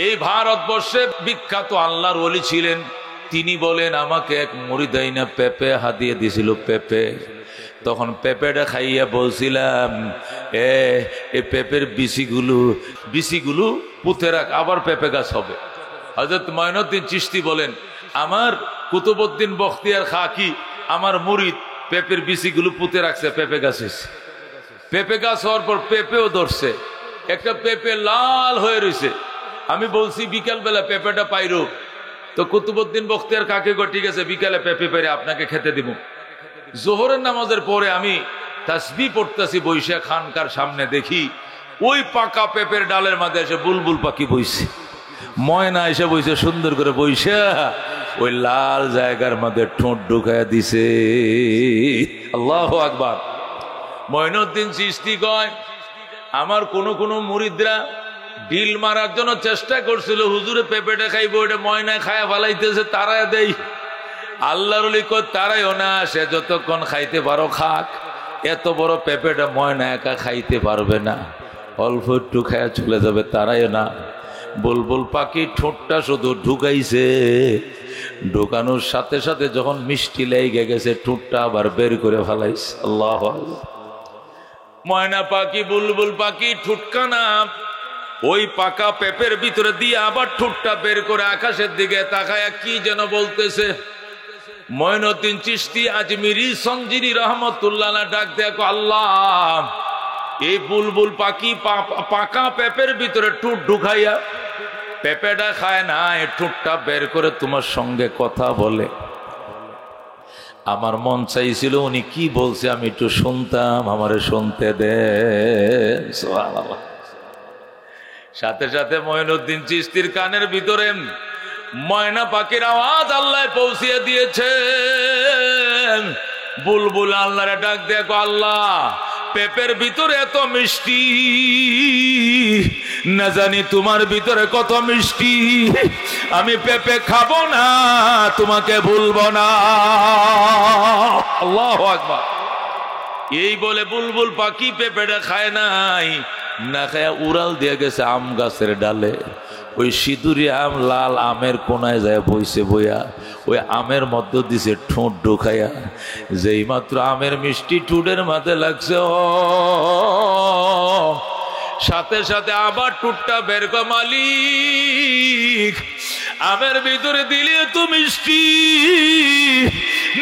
এই ভারতবর্ষে বিখ্যাত আল্লাহর ওলি ছিলেন। তিনি বলেন, আমাকে এক মুরিদাইনা পেঁপে হাতিয়ে দিছিল, পেঁপে। তখন পেঁপেটা খাইয়া বলছিলাম, এই পেঁপের বিচিগুলো পুঁতে রাখ, আবার পেঁপে গাছ হবে। হযরত মঈনুদ্দিন চিশতি বলেন, আমার কুতুবউদ্দিন বখতিয়ার খাকি আমার মুরিদ পেঁপের বিচিগুলো পুঁতে রাখছে, পেঁপে গাছ হয়েছে। পেঁপে গাছ হওয়ার পর পেঁপেও ধরছে, একটা পেঁপে লাল হয়ে রয়েছে। আমি বলছি বিকালবেলা পেঁপেটা পাইরো, তো কুতুবউদ্দিন বখতিয়ার কাকে গো, ঠিক আছে বিকালে পেঁপে পেরে আপনাকে খেতে দিব। জোহরের নামাজের পরে আমি তাসবিহ পড়তেছি, বৈশা খানকার সামনে দেখি ওই পাকা পেঁপের ডালের মাঝে এসে বুলবুল পাখি বইছে, ময়না এসে বইছে সুন্দর করে বইসা ওই লাল জায়গার মধ্যে ঠোঁট ঢুকায়া দিছে। আল্লাহু আকবার। মঈনুদ্দিন চিশতি কয়, আমার কোন মুরিদরা ডিল মারার জন্য চেষ্টা করছিল, হুজুরে পেঁপেটা খাইব, ওইটা ময়নায় খায়া ফেলাইতেছে, তারাই দেই। আল্লাহর ওলি কয়, তারাইও না, সে যতক্ষণ খাইতে পারো খাক, এত বড় পেঁপেটা ময়না একা খাইতে পারবে না, অল্প একটু খায়া চলে যাবে, তারাইও না। বুলবুল পাখি ঠোঁটটা শুধু ঢুকাইছে, ঢুকানোর সাথে সাথে যখন মিষ্টি লেগে গেছে, ঠোঁটটা আবার বের করে ফেলাইছে। আল্লাহু আকবার। ময়না পাখি বুলবুল পাখি ঠুটকানা ওই পাকা পেঁপের ভিতরে দিয়ে আবার ঠোঁটটা বের করে আকাশের দিকে তাকায়া কি যেন বলতেছে। মঈনুদ্দিন চিশতি আজমিরি সঞ্জিরি রহমতুল্লাহ ডাক দেখো, আল্লাহ, এই বুলবুল পাখি পাকা পেঁপের ভিতরে ঠোঁট ঢুকাইয়া পেঁপেটা খায় না, এই ঠোঁটটা বের করে তোমার সঙ্গে কথা বলে। আমার মন চাইছিল উনি কি বলছে আমি একটু শুনতাম, আমারে শুনতে দেন। সুবহানাল্লাহ। সাথে সাথে মঈনুদ্দিন চিশতির কানের ভিতরে ময়না পাখির আওয়াজ আল্লাহ পৌঁছিয়ে দিয়েছে। বুলবুল আল্লাহরে ডাক দেখো, আল্লাহ, পেঁপের ভিতরে এত মিষ্টি, না জানি তোমার ভিতরে কত মিষ্টি, আমি পেঁপে খাবো না, তোমাকে ভুলবো না। আল্লাহু আকবার। এই বলে বুলবুল পাখি পেঁপেটা খায় নাই, না খায়া উড়াল দিয়ে গেছে আম গাছের ডালে। ওই সিঁদুরি আম, লাল আমের কোনায় যায় বইছে, বইয়া ওই আমের মধ্য দিছে ঠোঁট ঢুকাইয়া। যেই মাত্র আমের মিষ্টি ঠোঁটের মাঝে লাগছে, সাথে সাথে আবার ঠোঁটটা বের কর, মালিক, আমের ভিতরে দিলে তো মিষ্টি,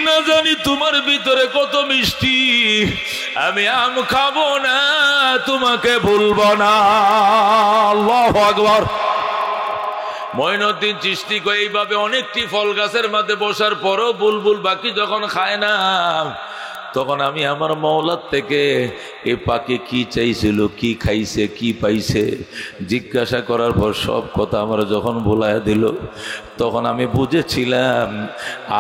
না জানি তোমার ভিতরে কত মিষ্টি, আমি আম খাবো না, তোমাকে ভুলবো না। আল্লাহু আকবার। মঈনুদ্দিন চিশতি কয়, এইভাবে অনেকটি ফল গাছের মধ্যে বসার পরও বুলবুল পাখি যখন খায় না, তখন আমি আমার মওলার থেকে এই পাখি কি চাইছিল, কি খাইছে, কি পাইছে জিজ্ঞাসা করার পর সব কথা আমার যখন ভুলাইয়া দিল, তখন আমি বুঝেছিলাম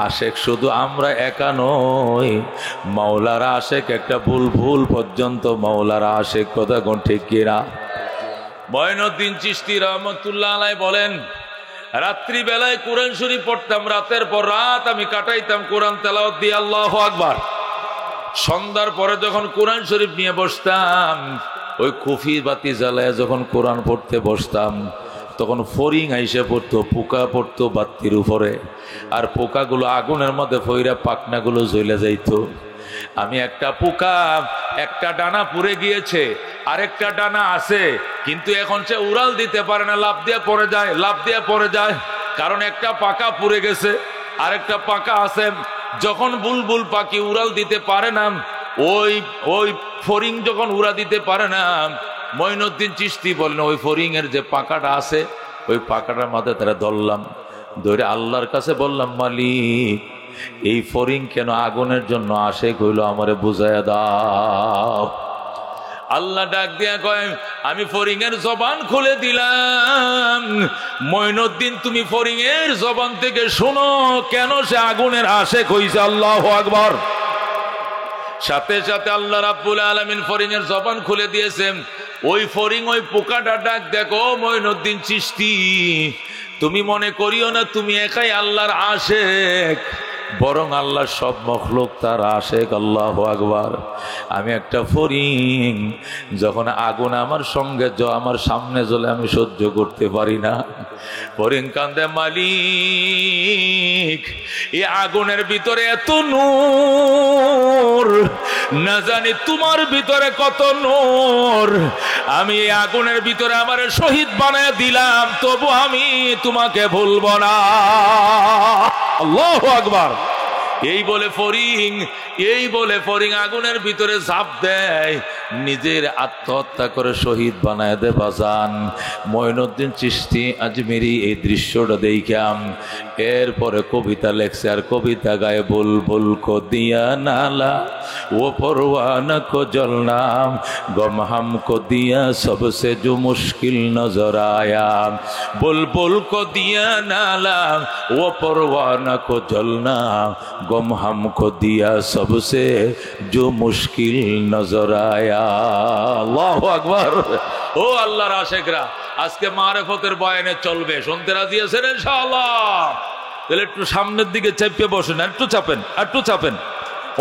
আশেক শুধু আমরা একা নই, মাওলার আশেক একটা বুলবুল পর্যন্ত মাওলার আশেক। কথা কোন ঠিক কিনা? মঈনুদ্দিন চিশতি রহমতুল্লাহ আলাইহি বলেন, রাত্রি বেলায় কোরআন শরীফ পড়তাম, রাতের পর রাত আমি কাটাইতাম কোরআন তেলাওয়াত দিয়ে। আল্লাহু আকবার। সন্ধ্যার পরে যখন কোরআন শরীফ নিয়ে বসতাম, ওই কুফি বাতি জ্বালায় যখন কোরআন পড়তে বসতাম, তখন ফড়িং আইসে পড়তো, পোকা পড়তো বাতির উপরে, আর পোকাগুলো আগুনের মধ্যে ফইরা পাখনাগুলো জ্বলে যাইতো। আমি একটা পোকা, একটা ডানা পুড়ে গিয়েছে, আরেকটা ডানা আছে, কিন্তু এখন সে উড়াল দিতে পারে না, লাফ দিয়ে পড়ে যায়, লাফ দিয়ে পড়ে যায়, কারণ একটা পাকা পুড়ে গেছে, আরেকটা পাকা আছে। যখন বুলবুল পাখি উড়াল দিতে পারে না, ওই ফড়িং যখন উড়া দিতে পারে না, মঈনুদ্দিন চিশতি বলেন, ওই ফড়িং এর যে পাকাটা আছে, ওই পাকাটার মাঝে তারা ধরলাম, ধরে আল্লাহর কাছে বললাম, মালিক, এই ফড়িং কেন আগুনের জন্য আসে কইল, আমারে বুঝাইয়া দাও। আল্লাহ ডাক দিয়া কয়, আমি ফড়িং এর জবান খুলে দিলাম, মঈনুদ্দিন তুমি ফড়িং এর জবান থেকে শোনো কেন সে আগুনের আশেক হইছে। আল্লাহু আকবার। সাথে সাথে আল্লাহ রাব্বুল আলামিন ফড়িং এর জবান খুলে দিয়েছেন। ওই ফড়িং, ওই পোকাটা ডাক দেখো, মঈনুদ্দিন চিশতি, তুমি মনে করিও না তুমি একাই আল্লাহর আশেক, বরং আল্লাহ সব মখলুক তার আশেক। আল্লাহু আকবার। আমি একটা ফড়িং, যখন আগুন আমার সঙ্গে আমার সামনে জ্বলে আমি সহ্য করতে পারি না। ফড়িং কান্দে, মালিক এই আগুনের ভিতরে এত নূর, না জানি তোমার ভিতরে কত নূর। আমি এই আগুনের ভিতরে আমার শহীদ বানায় দিলাম, তবু আমি তোমাকে ভুলব না। আল্লাহু আকবার। এই বলে ফড়িং আগুনের ভিতরে ঝাঁপ দেয়, নিজের আত্মহত্যা করে শহীদ বানায় দে বাজান। মঈনুদ্দিন চিশতি আজমেরি এই দৃশ্যটা দেখাম, এরপরে কবিতা লেখছে, আর কবিতা গায়ে বুলবুল কো দিয়া নালা ও পরওয়ানা কো জলনাম গম হামকো দিয়া সবসে जो मुश्किल नजर आया बुलबुल को दिया नाला वो परवाना को जलना गम हमको दिया सबसे जो मुश्किल नजर आया। আল্লাহু আকবার। ও আল্লাহর আশিকরা, আজকে মারিফতের বয়ানে চলবে, শুনতে রাজি আছেন ইনশাআল্লাহ? তাহলে একটু সামনের দিকে চেপে বসেন, একটু চাপেন, একটু চাপেন।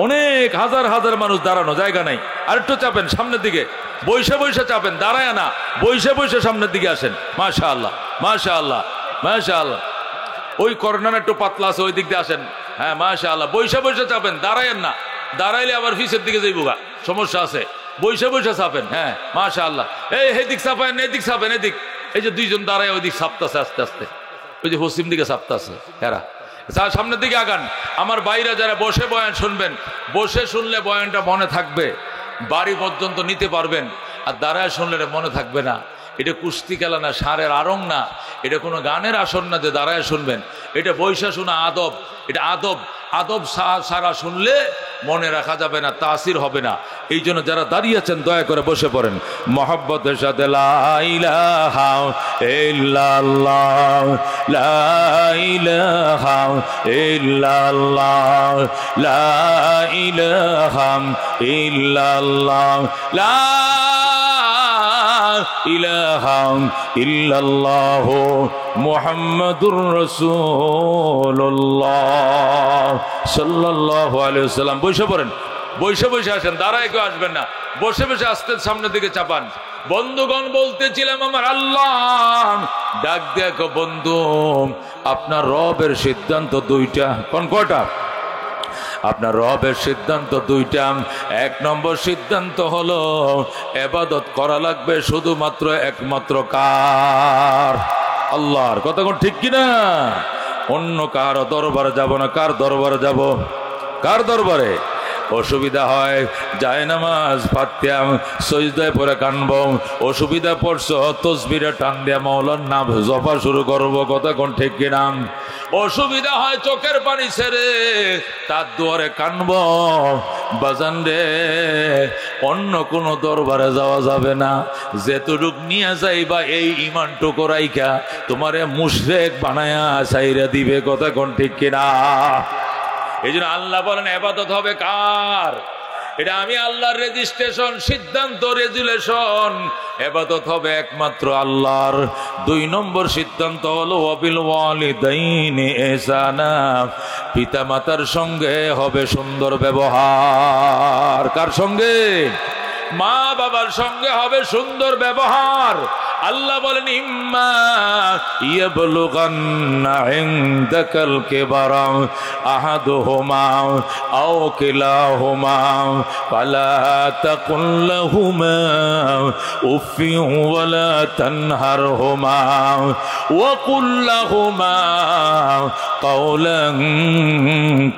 অনেক হাজার হাজার মানুষ দাঁড়ানো, জায়গা নাই, আর একটু চাপেন সামনের দিকে। বৈশে বৈশে চাপেন, দাঁড়ায় না, বৈশে বৈশে সামনের দিকে আসেন। মাশাআল্লাহ, মাশাআল্লাহ, মাশাআল্লাহ। ওই কর্নার একটু পাতলা আছে, ওই দিক দিয়ে আসেন। হ্যাঁ, মাশাআল্লাহ। বৈশে বৈশে চাপেন, দাঁড়ায়েন না, দাঁড়াইলে আবার পিছের দিকে যাইবুগা, সমস্যা আছে। বৈশে বৈশে চাপেন। হ্যাঁ, মাশাআল্লাহ। এদিক চাপেন, এদিক চাপেন, এদিক। এই যে দুইজন দাঁড়ায় ওই দিক চাপতাছে আস্তে আস্তে, ওই যে পশ্চিম দিকে চাপতাছে এরা। সামনের দিকে আগান। আমার বাইরে যারা বসে বয়ান শুনবেন, বসে শুনলে বয়ানটা মনে থাকবে, বাড়ি পর্যন্ত নিতে পারবেন। আর দাঁড়ায় শুনলে মনে থাকবে না। এটা কুস্তি খেলা না, ষাঁড়ের আরং না, এটা কোনো গানের আসর না যে দাঁড়ায় শুনবেন। এটা বৈশা শোনা আদব, এটা আদব। আদব সারা শুনলে মনে রাখা যাবে না, তাসির হবে না। এই জন্য যারা দাঁড়িয়ে আছেন দয়া করে বসে পড়েন মহব্বতের সাথে। লা ইলাহা ইল্লাল্লাহ, লা ইলাহা ইল্লাল্লাহ, লা ইলাহা ইল্লাল্লাহ, লা ইলাহা ইল্লাল্লাহ মুহাম্মাদুর রাসূলুল্লাহ সাল্লাল্লাহু আলাইহি ওয়াসাল্লাম। বসে পড়েন, বসে বসে আসেন, দাঁড়ায় কেউ আসবেন না। বসে বসে আসতে সামনের দিকে চাপান। বন্ধুগণ, বলতেছিলাম আমার আল্লাহ ডাক দেখো বন্ধু, আপনার রবের সিদ্ধান্ত দুইটা। কোন কয়টা? আপনার রবের সিদ্ধান্ত দুইটা। এক নম্বর সিদ্ধান্ত হলো ইবাদত করা লাগবে শুধুমাত্র একমাত্র কার? আল্লাহর। কথা কোন ঠিক কিনা? অন্য কার দরবারে যাব না। কার দরবারে যাব? কার দরবারে? অসুবিধা হয় যায় নামাজ ফাত্যাম সজদায় পরে কানব, অসুবিধা পড়ছো তসবিরে টান দিয়া মাওলার নাম জপা শুরু করবো। কথা কোন ঠিক কিনা? অসুবিধা হয় চোখের পানি ছেড়ে তার দুয়ারে কানব। বাজান রে, অন্য কোনো দরবারে যাওয়া যাবে না। যেটুক নিয়ে যাইবা এই ইমানটুকু রাইখা তোমারে মুশরিক বানায়া ছাইরা দিবে। কথা কোন ঠিক কিনা? এই জন্য আল্লাহ বলেন ইবাদত হবে কার? এটা আমি আল্লাহর রেজিস্ট্রেশন, সিদ্ধান্ত, রেজুলেশন। ইবাদত হবে একমাত্র আল্লাহর। দুই নম্বর সিদ্ধান্ত হলো ওয়াবিল ওয়ালিদাইনি ইহসানা, পিতা মাতার সঙ্গে হবে সুন্দর ব্যবহার। কার সঙ্গে? মা বাবার সঙ্গে হবে সুন্দর ব্যবহার। আল্লাহ বলেন ইম্মা ইয়াবলুগান্না ইনদাকাল কিবারা আহাদুহুমা আও কিলাহুমা ফালা তাকুল লাহুমা উফিন ওয়ালা তানহারহুমা ওয়া কুল লাহুমা কাওলান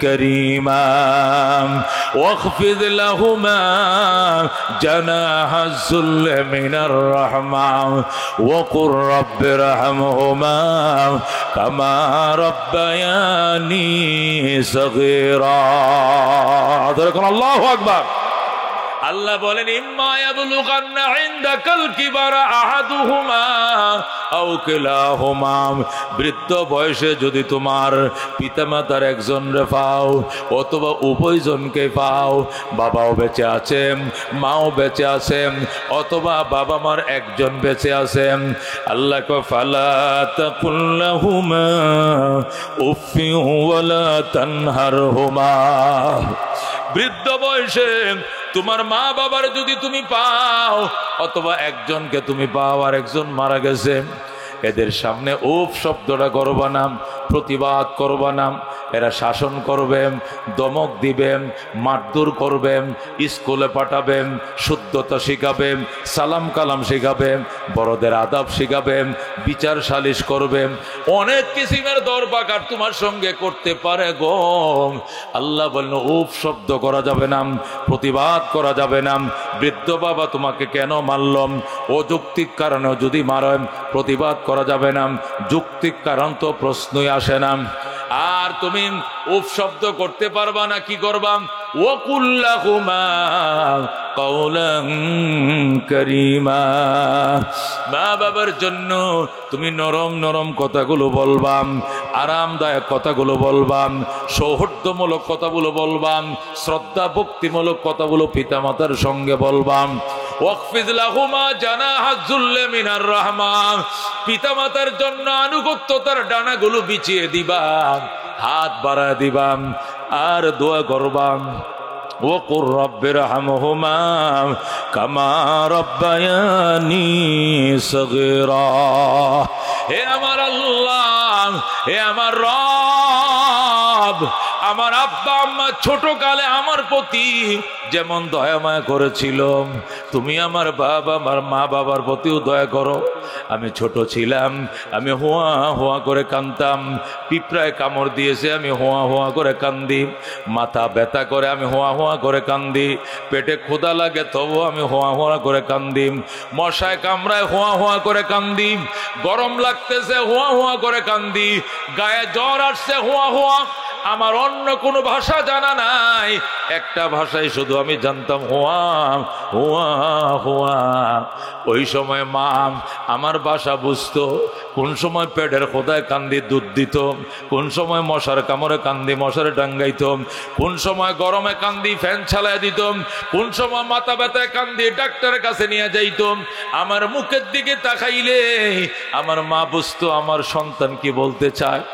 কারীমা ওয়াখফিদ লাহুমা জানাহা যুল্লি মিনার রাহমা وقل رب ارحمهما كما ربياني صغيرا। الله أكبر। আল্লাহ বলেন ইম্মা ইয়াবলুগান্না ইনদাকাল কিবারা আহাদুহুমা আও কিলাহুমা, বৃদ্ধ বয়সে যদি তোমার পিতামাতার একজনরে পাও অথবা উভয়জনকে পাও, বাবাও বেঁচে আছেন মাও বেঁচে আছেন অথবা বাবা মার একজন বেঁচে আছেন, আল্লাহ কো ফালা তাকুল লাহুমা উফফি ওয়ালা তানহারহুমা। বৃদ্ধ বয়সে তোমার মা বাবার যদি তুমি পাও অথবা একজনকে তুমি পাও আর একজন মারা গেছে, এদের সামনে উফ শব্দটা করবা না, প্রতিবাদ করবা না। এরা শাসন করবেন, দমক দিবেন, মারধর করবেন, স্কুলে পাঠাবেন, শুদ্ধতা শিখাবেন, সালাম কালাম শিখাবেন, বড়দের আদাব শিখাবেন, বিচার সালিশ করবেন, অনেক কিসিমের দরবাকার তোমার সঙ্গে করতে পারে গো। আল্লাহ বললেন উফ শব্দ করা যাবে না, প্রতিবাদ করা যাবে না। বৃদ্ধ বাবা তোমাকে কেন মারলাম, অযৌক্তিক কারণেও যদি মারেন প্রতিবাদ করা যাবে না, যৌক্তিক কারণ তো প্রশ্নই আসে না। আর তুমি উফ শব্দ করতে পারবা না, কি করবা? ওয়াকুল্লাহুমা কাওলান কারীমা, মা বাবার জন্য তুমি নরম নরম কথাগুলো বলবা, আরামদায়ক কথাগুলো বলবা, সৌহার্দ্যমূলক কথাগুলো বলবা, শ্রদ্ধা ভক্তিমূলক কথাগুলো পিতামাতার সঙ্গে বলবা। ওয়াকফিজ লাহুমা জানাহাজ যুল্লি মিনার রাহমা, পিতামাতার জন্য আনুগত্যতার ডানাগুলো বিছিয়ে দিবা, হাত বাড়ায় দিবা আর দোয়া করবা। ওয়াকুর রাব্বিরহামহুমা কামা রাব্বায়ানি সগীরা, হে আমার আল্লাহ, হে আমার রব, আমার আব্বা আম্মা ছোট কালে আমার প্রতি যেমন দয়া মায়া করেছিল, তুমি আমার বাবা আমার মা বাবার প্রতিও দয়া করো। আমি ছোট ছিলাম, আমি হোয়া হোয়া করে কাঁদতাম, পিঁপড়ায় কামড় দিয়েছে আমি হোয়া হোয়া করে কান্দি, মাথা ব্যথা করে আমি হোয়া হোয়া করে কান্দি, পেটে ক্ষুধা লাগে তবু আমি হোয়া হোয়া করে কান্দি, মশায় কামড়ায় হোয়া হোয়া করে কান্দি, গরম লাগতেছে হোয়া হোয়া করে কান্দি, গায়ে জ্বর আসছে হোয়া হোয়া। আমার অন্য কোনো ভাষা জানা নাই, একটা ভাষাই শুধু আমি জানতাম, হোয়া হোয়া হোয়া। ওই সময় মা আমার ভাষা বুঝতো, কোন সময় পেটের খোদায় কান্দি দুধ দিত, কোন সময় মশার কামড়ে কান্দি মশারে ডাঙ্গাইত, কোন সময় গরমে কান্দি ফ্যান চালায় দিত, কোন সময় মাথা ব্যথায় কান্দি ডাক্তারের কাছে নিয়ে যাইত। আমার মুখের দিকে তাকাইলে আমার মা বুঝতো আমার সন্তান কি বলতে চায়।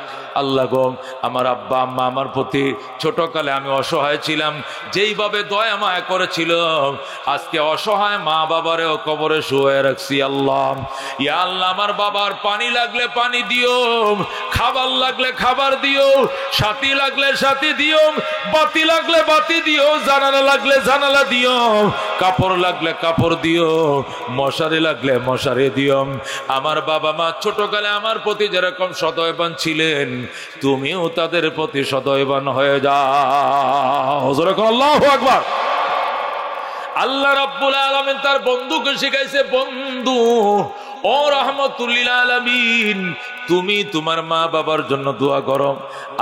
আল্লাহ গো, আমার আব্বা আম্মা আমার প্রতি ছোটকালে আমি অসহায় ছিলাম, যেইভাবে দয়া মায়া করেছিল, আজকে অসহায় মা বাবারেও কবরে শুয়ে রাখছি। আল্লাহ, ইয়া আল্লাহ, আমার বাবার পানি লাগলে পানি দিও, খাবার লাগলে খাবার দিও, সাথী লাগলে সাথী দিও, বাতি লাগলে বাতি দিও, জানালা লাগলে জানালা দিও, কাপড় লাগলে কাপড় দিও, মশারি লাগলে মশারি দিও। আমার বাবা মা ছোটকালে আমার প্রতি যেরকম সদয়বান ছিলেন, তুমিও তাদের প্রতি সদয়বান হয়ে যাও। আল্লাহু আকবার। আল্লাহ রাব্বুল আলামিন তার বন্ধুকে শিখাইছে, বন্ধু ও রাহমাতুল আলামিন, তুমি তোমার মা বাবার জন্য দোয়া করো।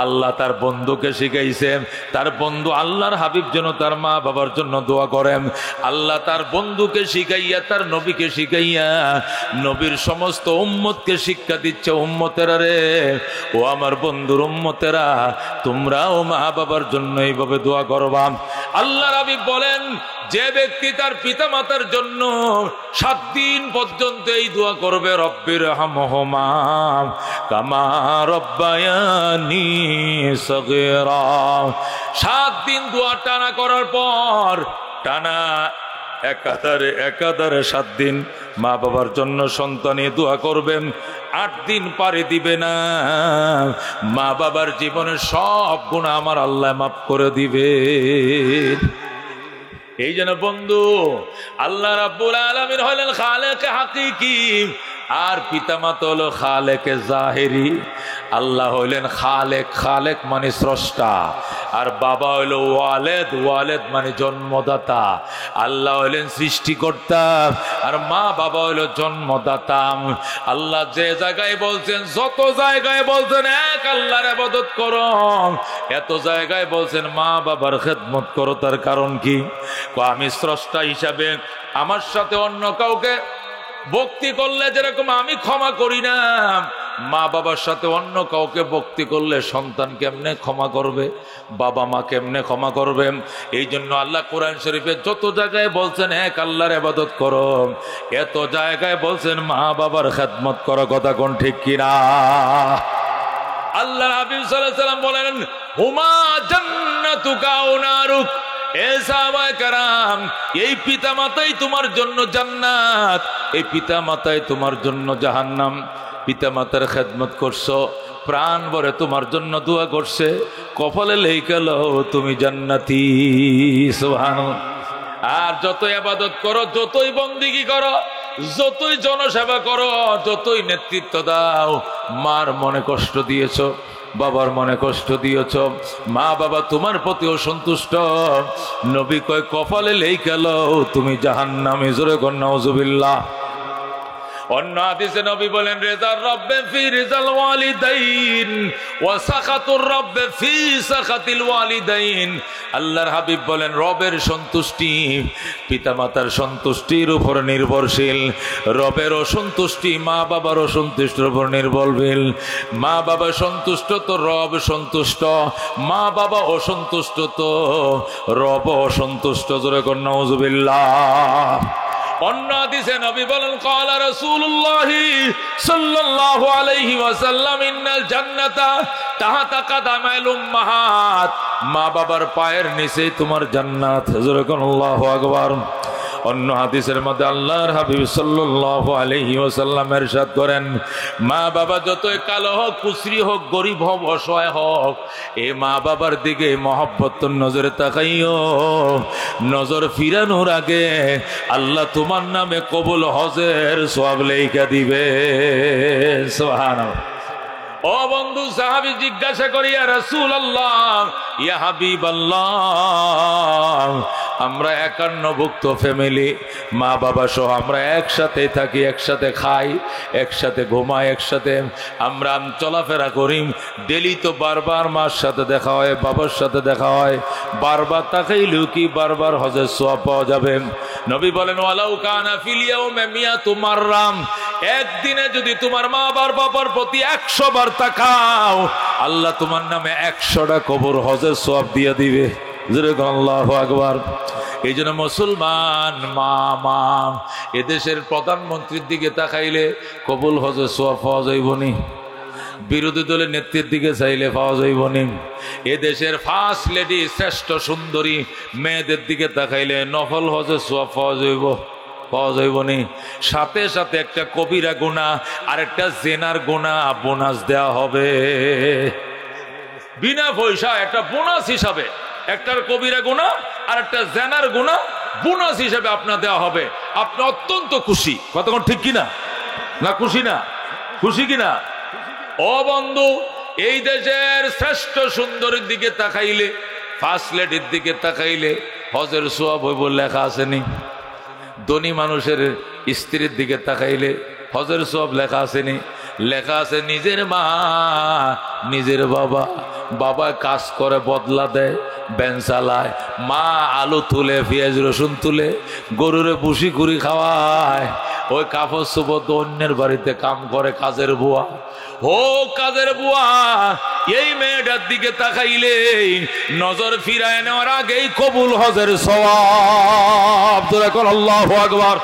আল্লাহ তার বন্ধুকে শিখাইছে, তার বন্ধু আল্লাহর হাবিব যেন তার মা বাবার জন্য দোয়া করেন। আল্লাহ তার বন্ধুকে শিখাইয়া, তার নবীকে শিখাইয়া, নবীর সমস্ত উম্মতকে শিক্ষা দিচ্ছে, উম্মতেরা রে, ও আমার বন্ধুর উম্মতেরা, তোমরাও মা বাবার জন্য এইভাবে দোয়া করবা। আল্লাহর হাবিব বলেন, যে ব্যক্তি তার পিতা মাতার জন্য 7 দিন পর্যন্ত এই দোয়া করবে, রব্বিরহামহুমা কামা রাব্বায়ানি সগীরা, 7 দিন দোয়া টানা করার পর, টানা একাধারে 7 দিন মা বাবার জন্য সন্তানে দোয়া করবেন, 8 দিন পারে দিবে না, মা বাবার জীবনের সব গুনাহ আমার আল্লাহ মাফ করে দিবে। এই জন্য বন্ধু, আল্লাহ রাব্বুল আলামিন হলেন খালেক হাকিকি, আর পিতামাতা হলো খালেক জাহেরি। আল্লাহ হইলেন খালেক, খালেক মানে স্রষ্টা, আর বাবা হইল ওয়ালেদ, ওয়ালেদ মানে জন্মদাতা। আল্লাহ হইলেন সৃষ্টিকর্তা আর মা বাবা হইল জন্মদাতা। আল্লাহ যে জায়গায় বলছেন, যত জায়গায় বলছেন এক আল্লাহর ইবাদত করো, এত জায়গায় বলছেন মা বাবার খেদমত করো। তার কারণ কি? আমি স্রষ্টা হিসাবে আমার সাথে অন্য কাউকে ভক্তি করলে যেরকম আমি ক্ষমা করি না, মা বাবার সাথে অন্য কাউকে ভক্তি করলে সন্তান কেমনে ক্ষমা করবে, বাবা মা কেমনে ক্ষমা করবে? এই জন্য আল্লাহ কোরআন শরীফে যত জায়গায় বলছেন এক আল্লাহর ইবাদত করো, এত জায়গায় বলছেন মা বাবার খেদমত করো। কথা কোন ঠিক কিনা? আল্লাহ হাবিব সাল্লাল্লাহু আলাইহি ওয়াসাল্লাম বলেন, হুমা জান্নাতুকা ওয়া নারুক। এ সাহাবায়ে কেরাম, এই পিতা মাতাই তোমার জন্য জান্নাত, এই পিতা মাতাই তোমার জন্য জাহান্নাম। পিতা মাতার খেদমত করছো, প্রাণ ভরে তোমার জন্য দোয়া করছে, কপালে লেখা লও তুমি জান্নাতি। সুবহানাল্লাহ। আর যতই ইবাদত করো, যতই বন্দেগী করো, যতই জনসেবা করো, যতই নেতৃত্ব দাও, মার মনে কষ্ট দিয়েছো, বাবার মনে কষ্ট দিয়েছ, মা বাবা তোমার প্রতি অসন্তুষ্ট, নবী কয় কপালে লেখা লও তুমি জাহান্নামে। জোরে কর নাউজুবিল্লাহ। অন্য হাদিসে নবী বলেন, রিজার রব্বে ফি রিজাল ওয়ালিদাইন ওয়া সাখাতুর রব্বে ফি সাখাতিল ওয়ালিদাইন। আল্লাহর হাবিব বলেন, রবের সন্তুষ্টি পিতামাতার সন্তুষ্টির উপর নির্ভরশীল, রবের অসন্তুষ্টি মা বাবার অসন্তুষ্টির উপর নির্ভরশীল। মা বাবা সন্তুষ্ট তো রব সন্তুষ্ট, মা বাবা অসন্তুষ্ট তো রব অসন্তুষ্ট। জোরে কর নাউজুবিল্লাহ। অন্য হাদিসে নবী বলেন, ক্বালা রাসূলুল্লাহ সাল্লাল্লাহু আলাইহি ওয়াসাল্লাম, ইন্নাল জান্নাতা তাহতা কাদামাইল উম্মাহাত। মা বাবার পায়ের নিচেই তোমার জান্নাত। জোরে কোন আল্লাহু আকবার। অন্য হাদিসের মধ্যে আল্লাহর হাবিব সাল্লাল্লাহু আলাইহি ওয়াসাল্লাম ইরশাদ করেন, মা বাবা যতই কালো হোক, কুচরি হোক, গরিব হোক, অসহায় হোক, এই মা বাবার দিকে মহব্বতের নজরে তাকাইও। নজর ফিরানোর আগে আল্লাহ তোমার নামে কবুল হজের সওয়াব লেখা দিবে। সুবহানাল্লাহ। ও বন্ধু, সাহাবী জিজ্ঞাসা করি, ইয়া রাসূলুল্লাহ, ইয়া হাবিবাল্লাহ, আমরা 51ভুক্ত ফ্যামিলি, মা বাবা সহ আমরা একসাথে থাকি, একসাথে খাই, একসাথে ঘুমাই, একসাথে আমরা চলাফেরা করি। ডেলি তো বারবার মার সাথে দেখা হয়, বাবার সাথে দেখা হয়, বারবার তাকাইলেও কি বারবার হজের সওয়াব পাওয়া যাবে? নবী বলেন, ওয়ালাউ কানা ফিল ইয়াউমি মিয়াতু মাররাম, একদিনে যদি তোমার মা বাবার প্রতি 100 বার তাকাও, আল্লাহ তোমার নামে 100টা কবর হজের সওয়াব দিয়ে দিবে। আল্লাহু আকবার। এই জন্য মুসলমান মা এদেশের প্রধানমন্ত্রীর দিকে তাকাইলে কবুল হজের সওয়াব পাওয়া যাইবনি, বিরোধী দলের নেত্রীর দিকে চাইলে পাওয়া যাইবনি, এদেশের ফার্স্ট লেডি শ্রেষ্ঠ সুন্দরী মেয়েদের দিকে তাকাইলে নফল হজের সওয়াব পাওয়া যাইবনি। সাথে সাথে একটা কবিরা গুনাহ আর একটা জেনার গুনাহ বোনাস দেওয়া হবে, বিনা পয়সা একটা বোনাস হিসাবে। একটার কবিরা গুনাহ আর একটা জেনার গুনাহ বোনাস হিসাবে আপনার দেওয়া হবে। আপনি অত্যন্ত খুশি। কতক্ষণ ঠিক কিনা? না খুশি না? খুশি কিনা? ও বন্ধু, এই দেশের শ্রেষ্ঠ সুন্দরীর দিকে তাকাইলে, ফার্স্ট লেডির দিকে তাকাইলে হজের সওয়াব হইব, লেখা আসেনি? ধনী মানুষের স্ত্রীর দিকে তাকাইলে হজের সওয়াব লেখা আসেনি? লেখা আছে নিজের মা, নিজের বাবা। বাবা কাজ করে, বদলা দেয়, ব্যান চালায়, মা আলু তুলে, পেঁয়াজ রসুন তুলে, গরুরে বুসি কুড়ি খাওয়ায়, ওই কাপড় চোপড় অন্যের বাড়িতে কাম করে, কাজের বুয়া। ও কাজের বুয়া, এই মেয়েটার দিকে তাকাইলে নজর ফিরায় নেওয়ার আগেই কবুল হজের সওয়াব। আল্লাহু আকবার।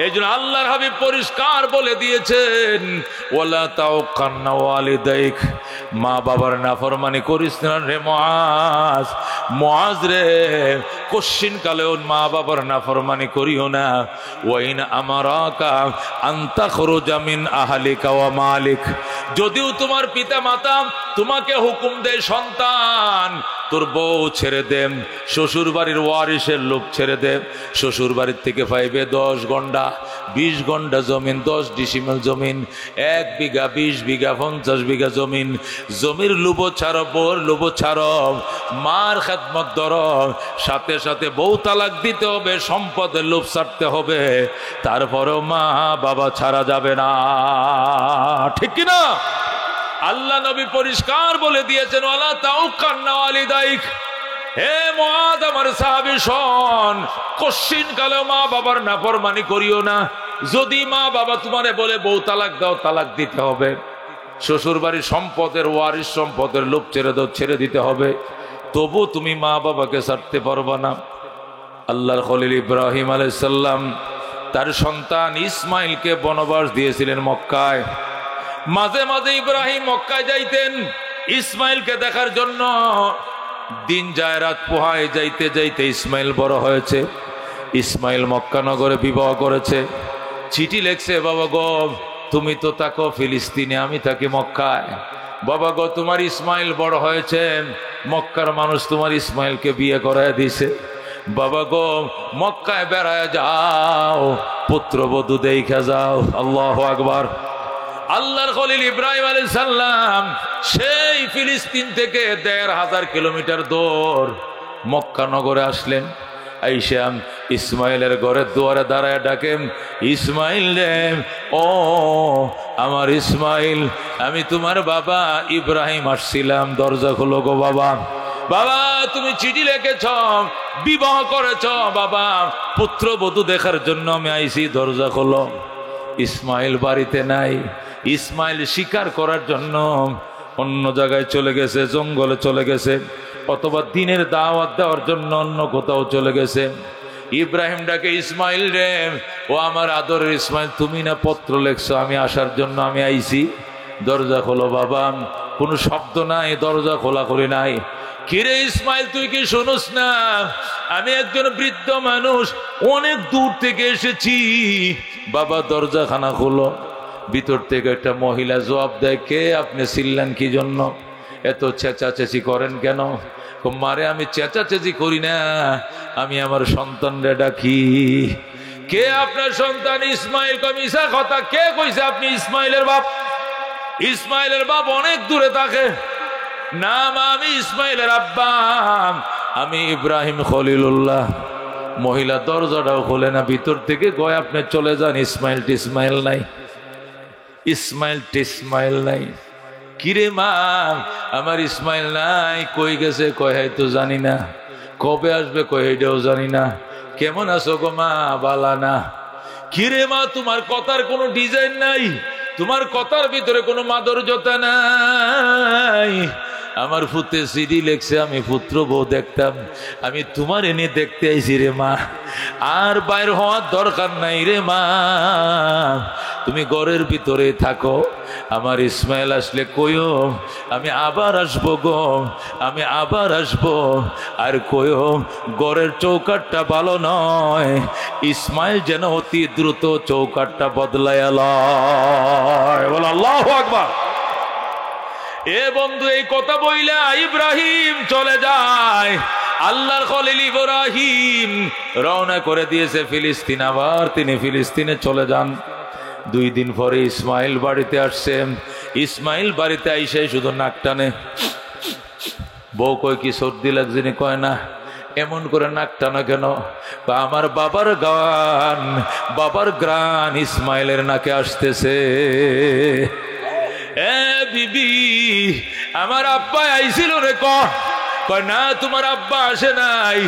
এই জন্য আল্লাহর হাবিব পরিষ্কার বলে দিয়েছেন, ওয়ালা তাওকান্না ওয়ালিদাইক, মা বাবার নাফরমানি করিস না রে মুআজ। মুআজ রে, কোশ্চিন কালেও মা বাবার নাফরমানি করিও না। ওয়াইন আমারাকা আন তাখরুজা মিন আহলিকা ওয়া মালিক, যদিও তোমার পিতা মাতা তোমাকে হুকুম দেয় সন্তান তোর বউ ছেড়ে দেন, শ্বশুর বাড়ির ওয়ারিসের লোক ছেড়ে দেন। শ্বশুর বাড়ির থেকে পাইবে 10 গন্ডা, 20 গন্ডা জমিন, 10 ডিসিমেল জমিন, 1 বিঘা, 20 বিঘা, 50 বিঘা জমিন। জমির লোভ ছাড়ো, বউর লোভ ছাড়ো, মার খেদমত ধরো, সাথে সাথে বউ তালাক দিতে হবে, সম্পদের লোভ ছাড়তে হবে, তারপরেও মা বাবা ছাড়া যাবে না। ঠিক কিনা? আল্লাহ নবী পরিষ্কার বলে দিয়েছেন, ওয়ালা তাউকান্না ওয়ালিদাইক, হে মুআদ আমার সাহাবী শোন, কশিন কালে মা বাবার নাফরমানি করিও না। যদি মা বাবা তোমারে বলে বউ তালাক দাও, তালাক দিতে হবে। শ্বশুর বাড়ির সম্পদের ওয়ারিস সম্পদের লোভ ছেড়ে দাও, ছেড়ে দিতে হবে, তবু তুমি মা বাবাকে ছাড়তে পারবা না। আল্লাহর খলিল ইব্রাহিম আলাইহিস সালাম তার সন্তান ইসমাইলকে বনবাস দিয়েছিলেন মক্কায়। মাঝে মাঝে ইব্রাহিম মক্কায় যাইতেন ইসমাইলকে দেখার জন্য। দিন যায় রাত পোহায়, যাইতে যাইতে ইসমাইল বড় হয়েছে। ইসমাইল মক্কা নগরে বিবাহ করেছে। চিঠি লেখছে, বাবা গো তুমি তো থাকো ফিলিস্তিনে, আমি থাকি মক্কায়। বাবা গো তোমার ইসমাইল বড় হয়েছেন, মক্কার মানুষ তোমার ইসমাইলকে বিয়ে করায় দিছে। বাবা গো মক্কায় বেড়ায় যাও, পুত্রবধূ দেখা যাও। আল্লাহু আকবার। আল্লাহর খলিল ইব্রাহিম আলাইহিস সালাম সেই ফিলিস্তিন থেকে ১৫০০ কিলোমিটার দূর মক্কা নগরে আসলেন। আইসা ইসমাইলের ঘরের দুয়ারে দাঁড়ায় ডাকেন, ইসমাইল রে, ও আমার ইসমাইল, আমি তোমার বাবা ইব্রাহিম আসছিলাম, দরজা খোলো গো বাবা। বাবা তুমি চিঠি লিখেছ, বিবাহ করেছ, বাবা পুত্রবধূ দেখার জন্য আমি আইছি, দরজা খোলো। ইসমাইল বাড়িতে নাই। ইসমাইল শিকার করার জন্য অন্য জায়গায় চলে গেছে, জঙ্গলে চলে গেছে, অথবা দিনের দাওয়াত দেওয়ার জন্য অন্য কোথাও চলে গেছে। ইব্রাহিম ডাকে, ইসমাইল রে, ও আমার আদরের ইসমাইল, তুমি না পত্র লেখছো আমি আসার জন্য, আমি আইছি, দরজা খোলো বাবা। কোনো শব্দ নাই, দরজা খোলা করি নাই। কিরে ইসমাইল তুই কি শুনুস না? আমি একজন বৃদ্ধ মানুষ, অনেক দূর থেকে এসেছি, বাবা দরজাখানা খোলো। ভিতর থেকে একটা মহিলা জবাব দেয়, কে আপনি ছিলেন কি জন্য, এত চেঁচাচেঁচি করেন কেন? মারে আমি চেঁচাচেঁচি করি না, আমি আমার সন্তানরে ডাকি। কে আপনার সন্তান? ইসমাইল। মিশা কথা, কে কইছে আপনি ইসমাইলের বাপ? ইসমাইলের বাপ অনেক দূরে থাকে। না মা, আমি ইসমাইলের আব্বা, আমি ইব্রাহিম খলিলুল্লাহ। মহিলা দরজাটাও খোলে না, ভিতর থেকে কয় আপনি চলে যান, ইসমাইল টিসমাইল নাই, ইসমাইল টিসমাইল নাই। কিরে মা, আমার ইসমাইল নাই, কই গেছে? কয় হয়তো জানি না। কবে আসবে? কয় এটাও জানি না। কেমন আছো গো মা? বালা না। কিরে মা, তোমার কথার কোনো ডিজাইন নাই, তোমার কথার ভিতরে কোনো মাধুর্যতা নাই। আমার ফুতে সিডি লেখছে, আমি পুত্র বউ দেখতাম, আমি তোমার এনে দেখতে আইছি রে মা, আর বাইর হওয়ার দরকার নাই রে মা, তুমি ঘরের ভিতরে থাকো। আমার ইসমাইল আসলে কইও আমি আবার আসবো গো, আমি আবার আসবো। আর কইও ঘরের চৌকাটটা ভালো নয়, ইসমাইল যেন অতি দ্রুত চৌকাটটা বদলায় লয়। বল আল্লাহু আকবার। এ বন্ধু, এই কথা বইলা ইব্রাহিম চলে যায়। আল্লাহর খলিল ইব্রাহিম রওনা করে দিয়েছে ফিলিস্তিন। আবার তিনি ফিলিস্তিনে চলে যান। 2 দিন পরে ইসমাইল বাড়িতে আসছে। ইসমাইল বাড়িতে আইসে শুধু নাক টানে। বউ কয় কি সর্দি লাগছে? কয় না। এমন করে নাক টানা কেন? আমার বাবার গান, বাবার গ্রান ইসমাইলের নাকে আসতেছে। এ বিবি, আমার আব্বা আইছিল রে। কয় না, তোমার আব্বা আসে নাই।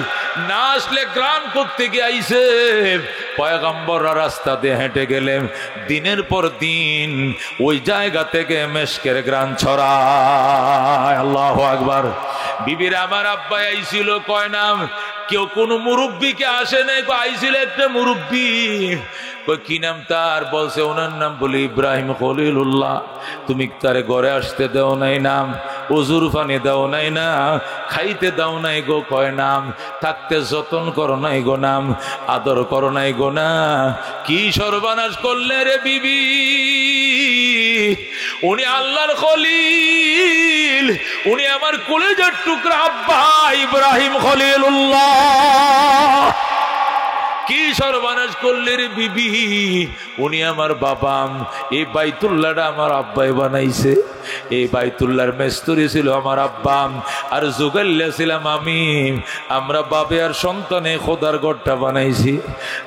না আসলে গ্রাম করতে গিয়ে আইছে। পয়গম্বররা রাস্তা দিয়ে হেঁটে গেলেন, দিনের পর দিন ওই জায়গা থেকে মেশকের গ্রাম ছড়ায়। আল্লাহু আকবার। বিবির আমার আব্বা আইছিল। কয় নাম, কেউ কোনো মুরব্বীকে আসে নাই, আইছিল একটা মুরব্বী। কি নাম তার? বলছে ওনার নাম বলি ইব্রাহিম খলিলুল্লাহ। তুমি তারে ঘরে আসতে দাও নাই নাম, ওজুর পানি দাও নাই না, খাইতে দাও নাই গো। কয় নাম, থাকতে যতন করো নাই গো নাম, আদর করো নাই গো না। কি সর্বনাশ করলে রে বিবি! উনি আল্লাহর খলিল, উনি আমার কলেজের টুকরা আব্বা ইব্রাহিম খলিলুল্লাহ। কি সর্বনাশ করলে রে বিবি, উনি আমার বাবা। এই বাইতুল্লাহটা আমার আব্বাই বানাইছে। এই বাইতুল্লাহর মেস্তরি ছিল আমার আব্বা, আর জুগাল্লা ছিলাম আমি। আমরা বাবে আর সন্তানে খোদার ঘরটা বানাইছি।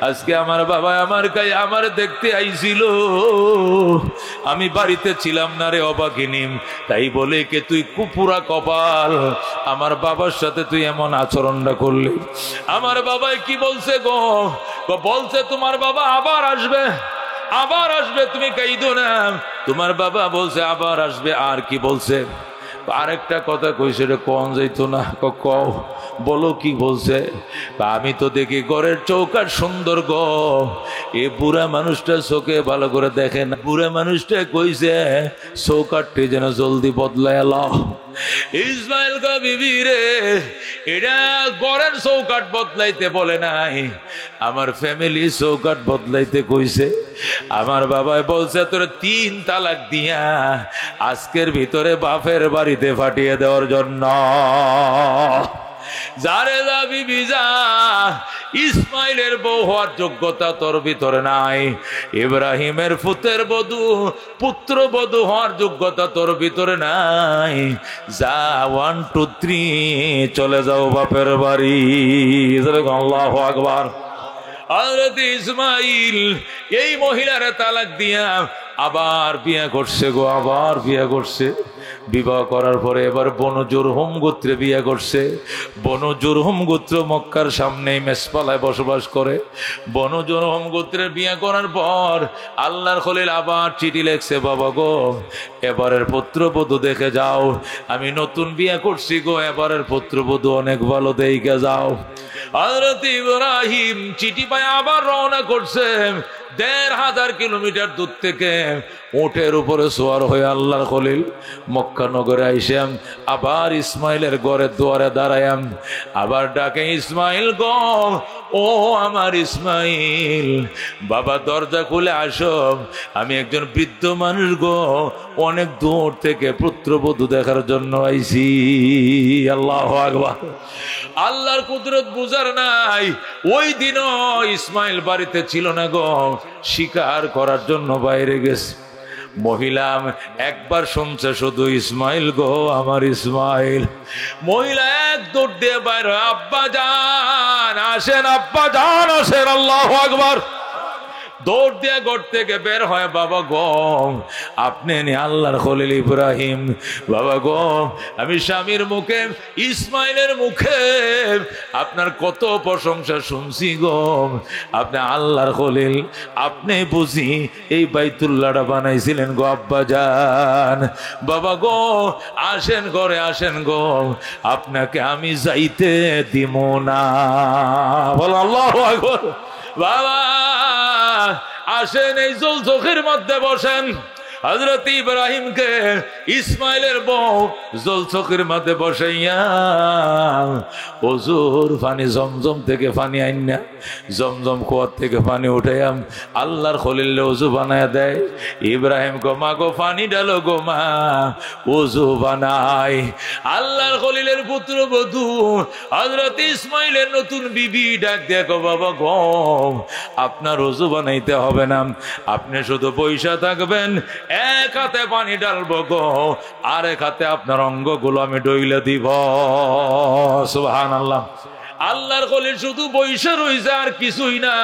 আজকে আমার বাবা আমার গায়ে আমার দেখতে আইছিল, আমি বাড়িতে ছিলাম না রে অবাগিনী। তাই বলে কে তুই কুপুরা কপাল, আমার বাবার সাথে তুই এমন আচরণটা করলি। আমার বাবাই কি বলছে গো, বলছে তোমার বাবা আবার আসবে, আবার আসবে, তুমি কাইদো না। তোমার বাবা বলছে আবার আসবে। আর কি বলছে, আরেকটা কথা কইছে রে, কোন যাইতো না। কও, বলো কি বলছে। আমি তো দেখি ঘরের চৌকাট সুন্দর গো, এ বুড়া মানুষটা চোখে ভালো করে দেখে না। বুড়া মানুষটা কইছে চৌকাটটি যেন জলদি বদলায় লাও। ইসমাইল গো বিবি রে, এটা ঘরের চৌকাট বদলাইতে বলে নাই, আমার ফ্যামিলি চৌকাট বদলাইতে কইছে। আমার বাবাই বলছে তোর 3 তালাক দিয়া আজকের ভিতরে বাপের বাড়িতে ফাটিয়ে দেওয়ার জন্য। যারে যাবি বিজা, ইসমাইলের বউ হওয়ার যোগ্যতা তোর ভিতরে নাই। ইব্রাহিমের পুত্রের বধূ, পুত্র বধূ হওয়ার যোগ্যতা তোর ভিতরে নাই। যা 1 2 3 চলে যাও বাপের বাড়ি। আল্লাহু আকবার। হযরত ইসমাইল এই মহিলার তালাক দিয়া আবার বিয়ে করছে গো, আবার বিয়ে করছে। বিবাহ করার পরে এবার বনু জুরহুম গোত্রে বিয়ে করছে। বনু জুরহুম গোত্র মক্কার সামনে মেসপালায় বসবাস করে। বনু জুরহুম গোত্রে বিয়ে করার পর আল্লাহর খলিল আবার চিঠি লেখছে, বাবা গো এবারের পুত্রবধূ দেখে যাও, আমি নতুন বিয়ে করছি গো, এবারের পুত্রবধূ অনেক ভালো দেখে যাও। হযরত ইব্রাহিম চিঠি পায় আবার রওনা করছে। 1500 কিলোমিটার দূর থেকে উটের উপরে সোয়ার হয়ে আল্লাহর খলিল মক্কা নগরে আইসাম। আবার ইসমাইলের ঘরের দুয়ারে দাঁড়ায়াম, আবার ডাকে ইসমাইল গো, ও আমার ইসমাইল। বাবা দরজা খুলে আসো, আমি একজন বৃদ্ধ মানুষ গো, অনেক দূর থেকে পুত্রবধূ দেখার জন্য আইছি। আল্লাহু আকবার। আল্লাহর কুদরত বুঝার নাই, ওই দিনও ইসমাইল বাড়িতে ছিল না গো, শিকার করার জন্য বাইরে গেছে। মহিলা একবার শুনছে শুধু ইসমাইল গো, আমার ইসমাইল। মহিলা এক দৌড় দিয়ে বাইরে, আব্বা জান আসেন, আব্বা জান আসেন। আল্লাহু আকবার। দৌড় দিয়ে ঘর থেকে বের হয়, বাবা গো আপনি আল্লাহর খলিল ইব্রাহিম। বাবা গো আমি স্বামীর মুখে, ইসমাইলের মুখে আপনার কত প্রশংসা শুনছি গো, আপনি আল্লাহর খলিল, আপনি বুঝি এই বাইতুল্লাহটা বানাইছিলেন গো আব্বা জান। বাবা গো আসেন ঘরে, আসেন গো, আপনাকে আমি যাইতে দিব না। বলো আল্লাহু আকবার। বাবা আসেন, এই জল চোখের মধ্যে বসেন। হযরত ইব্রাহিমকে ইসমাইলের বউ জল চোখের মধ্যে বসাইয়া ওজুর পানি, জমজম থেকে পানি আইনা, জমজম কুয়ার থেকে পানি উঠাইয়াম আল্লাহর খলিল ওজু বানায় দেয়। ইব্রাহিম গো মা গো পানি ডালো গো মা, ওজু বানাই। আল্লাহর খলিলের পুত্র বধূ হযরত ইসমাইলের নতুন বিবি ডাক দেখো, বাবা গো আপনার ওজু বানাইতে হবে না, আপনি শুধু পয়সা থাকবেন, এক হাতে পানি ডালবো গো, আর এক হাতে আপনার অঙ্গগুলো আমি ডইলে দিব। সুবহানাল্লাহ। আল্লাহর খলিল শুধু বৈশা রইছে আর কিছুই না।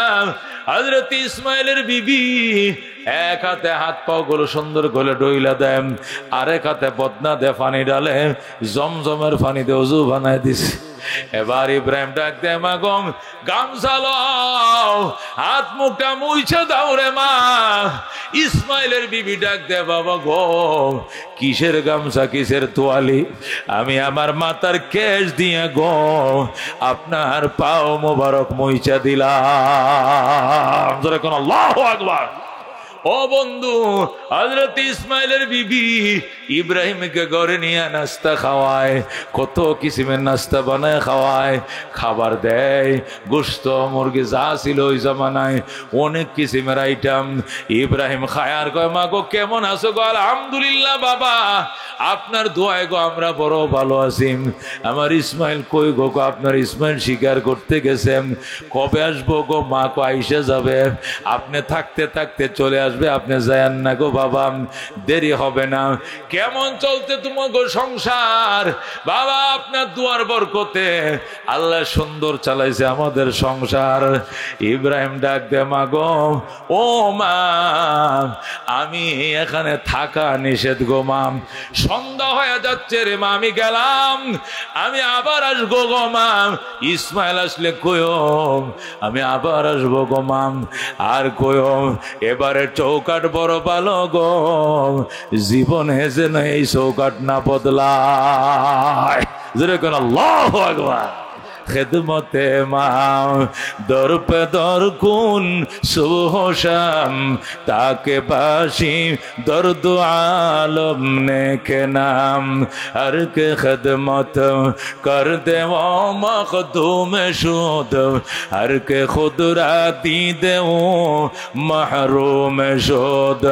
হযরত ইসমাইলের বিবি এক হাতে হাত পাও গুলো সুন্দর করে ডইলা দেন, আরেক হাতে বদনা দে পানি ডালে, জমজমের পানি দিয়ে ওযু বানায় দিছে। এবার ইব্রাহিম ডাক দে, মা গম গামছা লও, হাত মুখটা মুইছে দাও রে মা। ইসমাইলের বিবি ডাক দে, বাবা গো কিসের গামছা, কিসের তোয়ালি, আমি আমার মাথার কেশ দিয়ে গো আপনার পাও মোবারক মুইছে দিলাম। যেরকম আল্লাহু আকবার। ও বন্ধু, হযরত ইসমাইলের বিবি ইব্রাহিমকে ঘরে নিয়ে নাস্তা খাওয়ায়, কত কিসিমের নাস্তা বানায় খাওয়ায়, খাবার দেয়, গোশত মুরগি যা ছিল ওই জামানায় অনেক কিসিমের আইটেম। ইব্রাহিম খায়ার কয়, মা গো কেমন আছো গো? আলহামদুলিল্লাহ বাবা, আপনার দোয়ায় গো আমরা বড় ভালো আছি। আমার ইসমাইল কই গো? আপনার ইসমাইল শিকার করতে গেছেন, কবে আসবো গো? মা কো আইসা যাবে, আপনি থাকতে থাকতে চলে আসবে, আপনি যায়েন না গো বাবা, দেরি হবে না। কেমন চলতে তোমার গো সংসার? বাবা আপনার দুয়ার বরকতে আল্লাহ সুন্দর চালাইছে আমাদের সংসার। ইব্রাহিম ডাক দে, মা গো, ও মা, আমি এখানে থাকা নিষেধ গো মা, সন্ধ্যা হয়ে যাচ্ছে রে মা, আমি গেলাম, আমি আবার আসবো গো মা। ইসমাইল আসলে কইও আমি আবার আসবো গো মা। আর কইও এবারে চৌকাট বড় ভালো গো, জীবনে যেন এই চৌকাট না বদলায়। যেরকম আল্লাহু আকবার। খেদমতে মা দর পে দর কুন সুবহ শাম, তাকে বাসি দর্দ আলম নেকে নাম, হর কে খেদমত কর দে ও মখদুম শুদ, হর কে খুদ রা দি দে ও মাহরুম শুদ।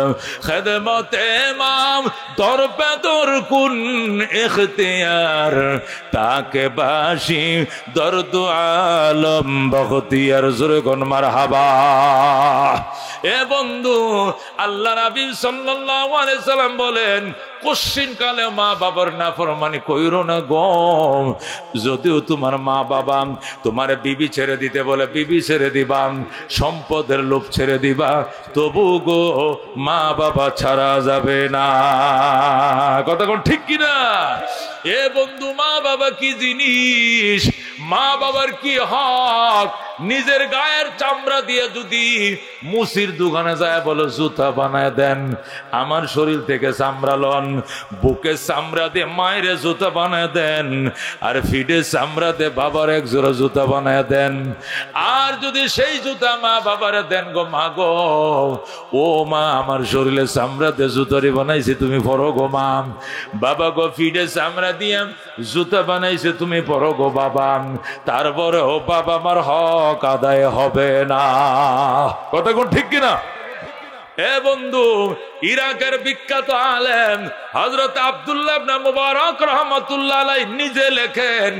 খেদমতে মাম দর পে দর কুন ইখতিয়ার, তাকে বাসি দর্দ আলম বখতিয়ার। জোরে কোন মারহাবা। এ বন্ধু, আল্লাহ নবী সাল্লাল্লাহু আলাইহি সাল্লাম বলেন, কোশ্চিন কালে মা বাবার নাফরমানি কইরো না গো। যদিও তোমার মা বাবা তোমার বিবি ছেড়ে দিতে বলে বিবি ছেড়ে দিবা, সম্পদের লোভ ছেড়ে দিবা, তবু গো মা বাবা ছাড়া যাবে না। কথা কোন ঠিক কিনা? এ বন্ধু, মা বাবা কি জিনিস, মা বাবার কি হক। নিজের গায়ের চামড়া দিয়ে যদি মুসির দোকানে যায় বলে জুতা বানায় দেন, আমার শরীর থেকে চামড়া লন, বুকে চামড়া দিয়ে মায়ের জুতা বানায় দেন, আর ফিডে চামড়া দিয়ে বাবার এক জোড়া জুতা বানায় দেন। আর যদি সেই জুতা মা বাবারে দেন গো, মা গো, ও মা, আমার শরীরে চামড়া দিয়ে জুতারি বানাইছে, তুমি পরো গো মা। বাবা গো, ফিডে চামড়া দিয়ে জুতা বানাইছে, তুমি পরো গো বাবা। তারপরে ও বাবা আমার হক আদায় হবে না। কথা কোন ঠিক কিনা? এ বন্ধু, ইরাকের বিখ্যাত আলেম হযরত আব্দুল্লাহ ইবনে মুবারক রাহমাতুল্লাহ আলাইহি নিজে লেখেন,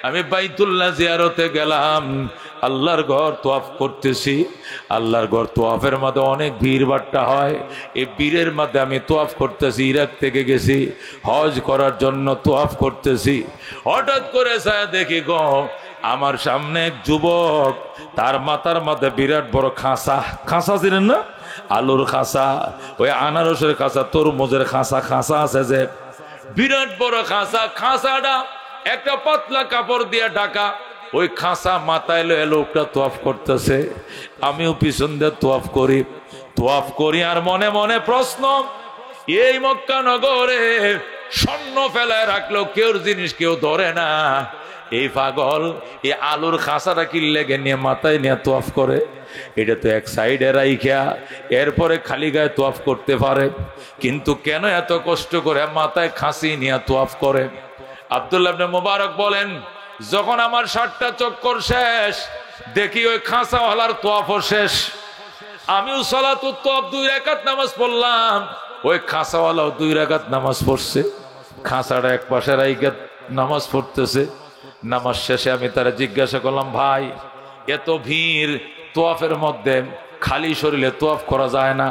আমি বাইতুল্লাহ জিয়ারতে গেলাম, আল্লাহর ঘর তোয়াফ করতেছি। আল্লাহর ঘর তোয়াফের মধ্যে অনেক ভিড় বাট্টা হয়, এই ভিড়ের মধ্যে আমি তোয়াফ করতেছি। ইরাক থেকে গেছি হজ করার জন্য, তোয়াফ করতেছি। হঠাৎ করে দেখি গো, আমার সামনে এক যুবক, তার মাথার মধ্যে বিরাট বড় খাঁচা। খাঁচা ছিলেন না? আলুর খাঁচা, ওই আনারসের খাঁচা, তরমুজের খাঁচা, খাঁচা আছে যে বিরাট বড় খাঁচা। খাঁচাটা একটা পাতলা কাপড় দিয়ে ঢাকা। ওই খাঁচা মাথায় লয়ে লোকটা তোয়াফ করতেছে, আমিও পিছন দিয়ে তোয়াফ করি। আর মনে মনে প্রশ্ন, এই মক্কা নগরে স্বর্ণ ফেলায় রাখলো, কেউ জিনিস কেউ ধরে না। এই পাগল এই আলুর খাঁচাটা কি লেগে নিয়ে মাথায় নিয়ে তোয়াফ করে? এটা তো এক সাইডে রাইখা এরপরে খালি গায়ে তোয়াফ করতে পারে, কিন্তু কেন এত কষ্ট করে মাথায় খাঁচি নিয়ে তোয়াফ করে? আব্দুল্লাহ ইবনে মুবারক বলেন, যখন আমার 60টা চক্কর শেষ, দেখি ওই খাঁচাওয়ালার তোয়াফও শেষ। আমিও সালাতুত তোয়াফ 2 রাকাত নামাজ পড়লাম, ওই খাঁচাওয়ালাও 2 রাকাত নামাজ পড়ছে। খাঁচাটা এক পাশে রাইখা নামাজ পড়তেছে। নামাজ শেষে আমি তারা জিজ্ঞাসা করলাম, ভাই, এত ভিড় তোয়াফের মধ্যে খালি শরীরে তোয়াফ করা যায় না,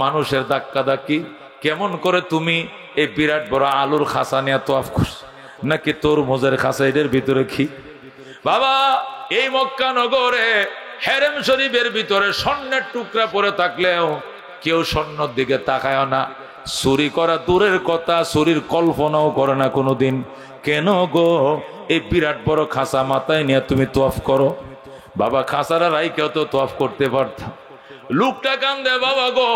মানুষের ধাক্কা ধাক্কি, কেমন করে তুমি এই বিরাট বড় আলুর খাঁচা নিয়ে তোয়াফ করছো? নাকি তরমুজের খাঁচা, এটার ভিতরে কি? বাবা, এই মক্কা নগরে হেরেম শরীফের ভিতরে স্বর্ণের টুকরা পরে থাকলেও কেউ স্বর্ণের দিকে তাকায় না। চুরি করা দূরের কথা, চুরির কল্পনাও করে না কোনোদিন। কেন গো এই বিরাট বড় খাঁচা মাথায় নিয়ে তুমি তোয়াফ করো? বাবা, খাঁচারা রাইকেও তো তোয়াফ করতে পারতাম। লোকটা কান্দে, বাবা গো,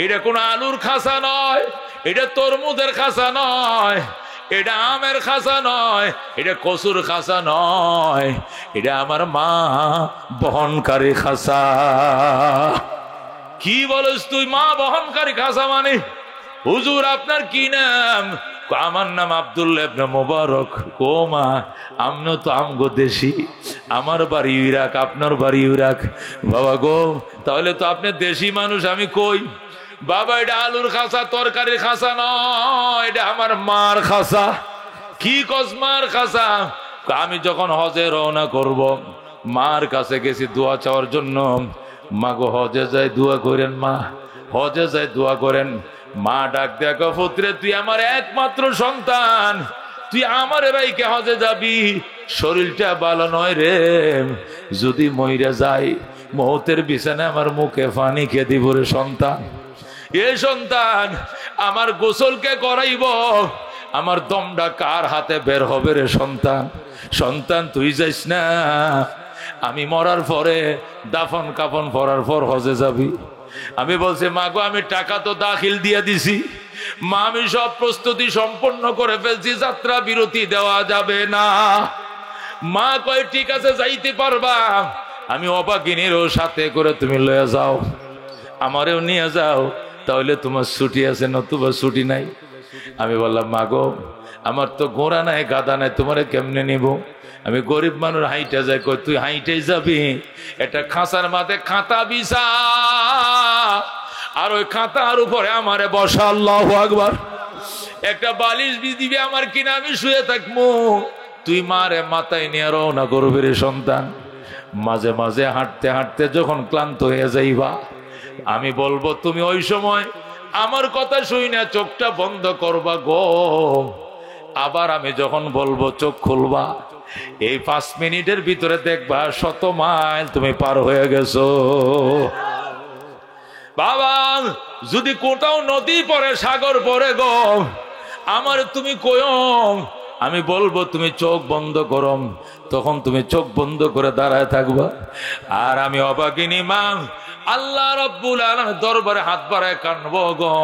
এটা কোনো আলুর খাঁচা নয়, এটা তরমুজের খাঁচা নয়, এটা আমের খাঁচা নয়, এটা কচুর খাঁচা নয়, এটা আমার মা বহনকারী খাঁচা। কি বলিস তুই? মা বহনকারী খাঁচা মানে? হুজুর আপনার কি নাম? আমার নাম আব্দুল্লাহ ইবনে মুবারক। ও মা, আমিও তো আমগো দেশি, আমার বাড়ি ইরাক, আপনার বাড়ি ইরাক। বাবা গো, তাহলে তো আপনি দেশি মানুষ, আমি কই? বাবা এটা আলুর খাসা তরকারির খাসা নয়, এটা আমার মার খাসা। কি কস মার খাসা? আমি যখন হজে রওনা করব মার কাছে গেছি দোয়া চাওয়ার জন্য। মা গো হজে যাই দোয়া করেন, মা হজে যাই দোয়া করেন। মা ডাক দেখো পুত্রে তুই আমার একমাত্র সন্তান, তুই আমার ভাইকে হজে যাবি, শরীরটা ভালো নয় রে, যদি মইরা যাই মৌতের বিছানায় আমার মুখে পানি খেয়ে দিব রে সন্তান। এ সন্তান আমার গোসলকে করাইব, আমার দমটা কার হাতে বের হবে রে সন্তান? সন্তান তুই যাইস না, আমি মরার পরে দাফন কাফন পরার পর হজে যাবি। আমি বলছি মা গো আমি টাকা তো দাখিল দিয়ে দিছি, মা আমি সব প্রস্তুতি সম্পন্ন করে ফেলছি, যাত্রা বিরতি দেওয়া যাবে না। মা কয় ঠিক আছে যাইতে পারবা, আমি অবাগিনীরও সাথে করে তুমি লয়ে যাও, আমারেও নিয়ে যাও, তাহলে তোমার ছুটি আছে, নতুবা ছুটি নাই। আমি বললাম মা গো আমার তো ঘোড়া নাই গাদা নাই, তোমারে কেমনে নিব? আমি গরিব মানুষ হাইটে যাই। কই তুই হাইটেই যাবি? এটা খাঁচার মাঝে খাতা বিছা, আর ওই খাতার উপরে আমারে বসা। আল্লাহু আকবার। একটা বালিশ দিবি আমার কিনা, আমি শুয়ে থাকবো, তুই মারে মাথায় নিয়ে রওনা করবি রে সন্তান। মাঝে মাঝে হাঁটতে হাঁটতে যখন ক্লান্ত হয়ে যাইবা, আমি বলবো তুমি ওই সময় আমার কথা শুই না চোখটা বন্ধ করবা গো। আবার আমি যখন বলবো চোখ খুলবা, এই 5 মিনিটের ভিতরে দেখবা 100 মাইল তুমি পার হয়ে গেছো। বাবা যদি কোথাও নদী পড়ে সাগর পড়ে গো, আমার তুমি কয়ো, আমি বলবো তুমি চোখ বন্ধ করো, তখন তুমি চোখ বন্ধ করে দাঁড়ায় থাকবা। আর আমি অবাগিনী মা আল্লাহ রাব্বুল আলামিন দরবারে হাত বাড়ায় কানবো গো।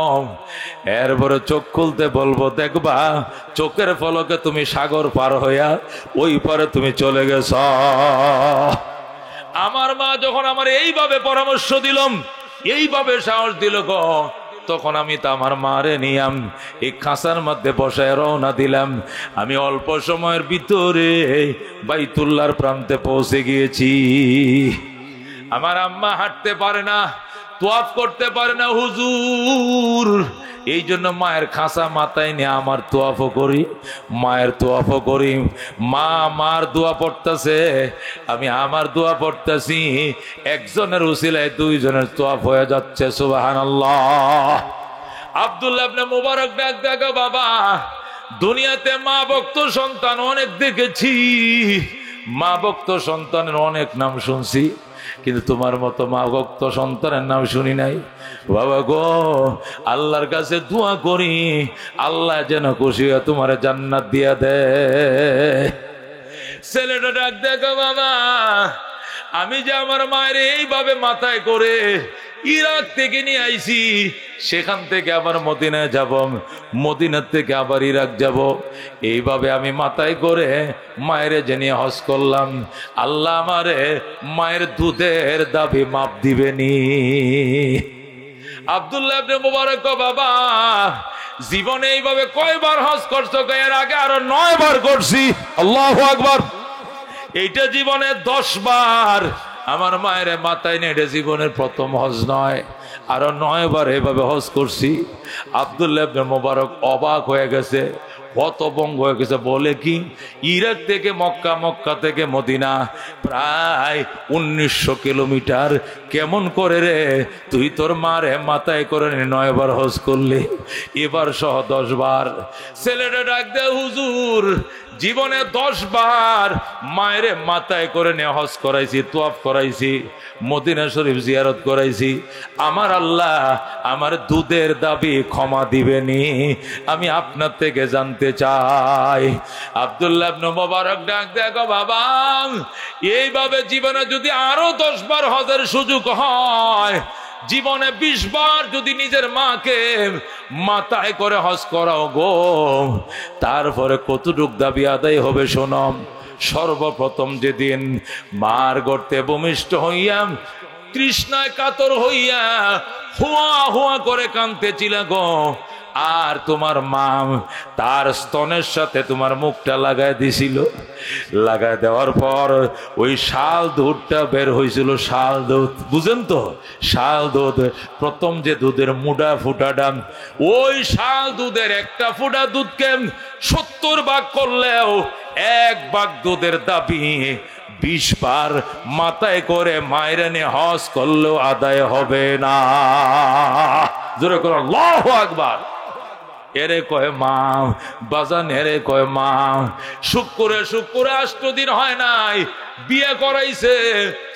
এরপরে চোখ খুলতে বলবো, দেখবা চোখের পলকে তুমি সাগর পার হইয়া ওই পারে তুমি চলে গেছ। আমার মা যখন আমার এইভাবে পরামর্শ দিলাম, এইভাবে সাহস দিল গো, তখন আমি তো আমার মারে নিয়াম এই খাঁচার মধ্যে বসায় রওনা দিলাম। আমি অল্প সময়ের ভিতরে বাইতুল্লাহর প্রান্তে পৌঁছে গিয়েছি। আমার আম্মা হাঁটতে পারে না, তোয়াফ করতে পারে না হুজুর, এই জন্য মায়ের খাঁচা মাথায় নিয়ে আমার তোয়াফও করি, মায়ের তোয়াফও করি। মা মার দোয়া পড়তেছে, আমি আমার দোয়া পড়তেছি, একজনের উসিলায় 2 জনের তোয়াফ হয়ে যাচ্ছে। সুবহানাল্লাহ। আব্দুল্লাহ ইবনে মুবারক ডাক দেখো বাবা, দুনিয়াতে মা ভক্ত সন্তান অনেক দেখেছি, মা ভক্ত সন্তানের অনেক নাম শুনছি, কিন্তু তোমার মতো মা ভক্ত সন্তানের নাম শুনি নাই। বাবা গো আল্লাহর কাছে দোয়া করি, আল্লাহ যেন খুশি হয়ে তোমার জান্নাত দিয়া দে। ছেলেটা ডাক দেখো বাবা, আমি যে আমার মায়ের এইভাবে মাথায় করে ইরাক থেকে নিয়ে আইছি, সেখান থেকে আবার মদিনায় যাব, মদিনার থেকে আবার ইরাক যাব, এইভাবে আমি মাথায় করে মায়ের যে নিয়ে হজ করলাম। আল্লাহ আমারে মায়ের দুধের দাবি মাপ দিবেনি। আব্দুল্লাহ ইবনে মুবারক বাবা জীবনে এইভাবে কয়বার হজ করছো? এর আগে আরো 9 বার করছি। আল্লাহু আকবার। এইটা জীবনে 10 বার আমার মায়ের মাথায় নিয়ে, এটা জীবনের প্রথম হজ নয়, আরো 9 বার এভাবে হজ করছি। আব্দুল্লাহ ইবনে মুবারক অবাক হয়ে গেছে, হতভম্ব হয়ে গেছে। বলে কি, ইরাক থেকে মক্কা, মক্কা থেকে মদিনা প্রায় 1900 কিলোমিটার, কেমন করে রে তুই তোর মারে মাথায় করে 9 বার হজ করলি, এবার সহ 10 বার। ছেলেটা ডাক দে, হুজুর জীবনে 10 বার মায়ের মাথায় করে নিয়ে হজ করাইছি, তোয়াফ করাইছি, মদিনা শরীফ জিয়ারত করাইছি, আমার আল্লাহ আমার দুধের দাবি ক্ষমা দিবেনি? আমি আপনার থেকে জানতে চাই। আব্দুল্লাহ ইবনে মুবারক ডাক দেখো বাবা, এইভাবে জীবনে যদি আরো 10 বার হজের সুযোগ হয়, জীবনে 20 বার যদি নিজের মাকে মাথায় করে হজ করাও গো, তারপরে কতটুক দাবি আদায় হবে শোনম। সর্বপ্রথম যেদিন মার গর্তে ভূমিষ্ঠ হইয়া তৃষ্ণায় কাতর হইয়া হুয়া হুয়া করে কাঁদতেছিল গো, আর তোমার মা তার স্তনের সাথে তোমার মুখটা লাগাই দিছিল। লাগাই দেওয়ার পর ওই শাল দুধটা বের হয়েছিল, শাল দুধ বুঝেন তো, শাল দুধ প্রথম যে দুধের মুডা ফুটাটা, ওই শাল দুধের একটা ফুটা দুধকে 70 ভাগ করলেও 1 ভাগ দুধের দাবি 20 বার মাথায় করে মায়ের নিয়ে হজ করলেও আদায় হবে না। জোরে করে আল্লাহু আকবার। এরে কয় মা বাজান, এরে কয় মা শুক্রে 8 দিন হয় নাই, বিয়ে করাইছে,